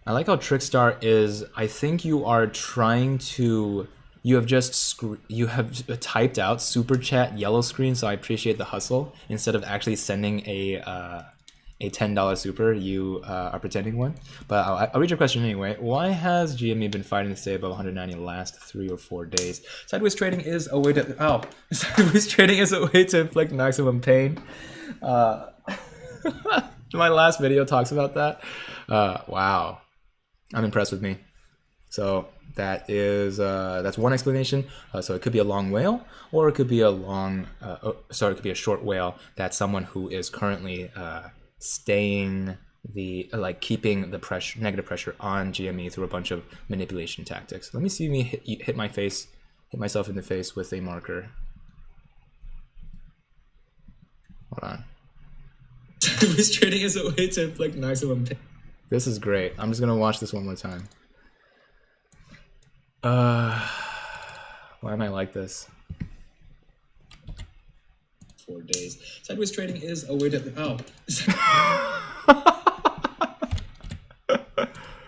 I like how Trickstar is, I think you are trying to, you have typed out super chat yellow screen, so I appreciate the hustle. Instead of actually sending a $10 super, you are pretending one. But I'll read your question anyway. Why has GME been fighting to stay above 190 the last 3 or 4 days? Sideways trading is a way to, sideways trading is a way to inflict maximum pain. My last video talks about that. Wow. I'm impressed with me. So that is that's one explanation. So it could be a long whale, or it could be a it could be a short whale. That's someone who is currently staying keeping the pressure, negative pressure on GME through a bunch of manipulation tactics. Let me see me hit myself in the face with a marker. Hold on. This trading is a way to inflict maximum pain. This is great. I'm just gonna watch this one more time. Why am I like this? 4 days. Sideways trading is a way to,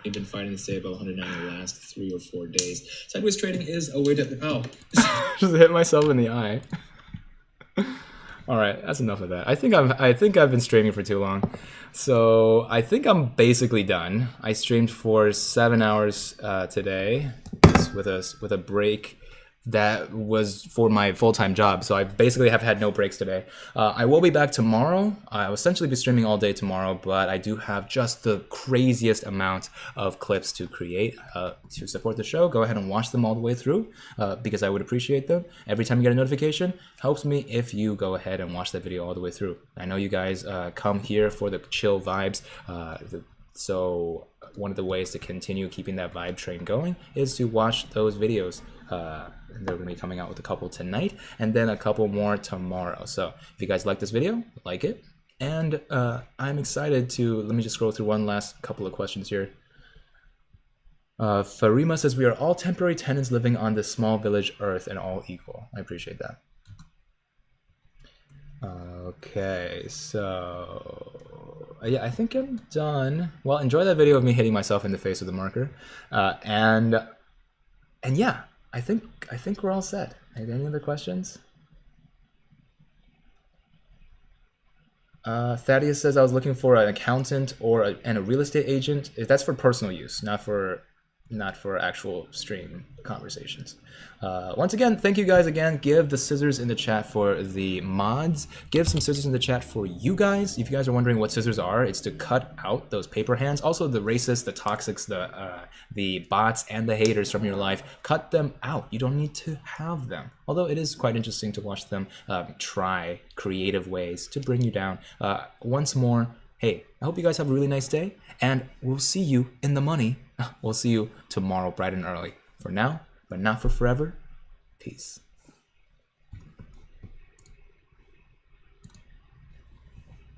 You've been fighting to stay above 190 the last 3 or 4 days. Sideways trading is a way to, just hit myself in the eye. All right, that's enough of that. I think I've been streaming for too long, so I think I'm basically done. I streamed for 7 hours today, with a break that was for my full-time job. So I basically have had no breaks today. I will be back tomorrow. I will essentially be streaming all day tomorrow, but I do have just the craziest amount of clips to create to support the show. Go ahead and watch them all the way through because I would appreciate them. Every time you get a notification, helps me if you go ahead and watch that video all the way through. I know you guys come here for the chill vibes. So one of the ways to continue keeping that vibe train going is to watch those videos. They're going to be coming out with a couple tonight and then a couple more tomorrow. So if you guys like this video, like it. And I'm excited to, let me just scroll through one last couple of questions here. Farima says, we are all temporary tenants living on this small village earth and all equal. I appreciate that. Okay, so yeah, I think I'm done. Well, enjoy that video of me hitting myself in the face with a marker. And yeah, I think we're all set. Any other questions? Thaddeus says, I was looking for an accountant and a real estate agent. That's for personal use, not for actual stream conversations. Once again, thank you guys again. Give the scissors in the chat for the mods. Give some scissors in the chat for you guys. If you guys are wondering what scissors are, it's to cut out those paper hands. Also the racists, the toxics, the bots, and the haters from your life. Cut them out. You don't need to have them. Although it is quite interesting to watch them try creative ways to bring you down. Once more, Hey, I hope you guys have a really nice day, and we'll see you in the money. We'll see you tomorrow bright and early. For now, but not for forever, peace.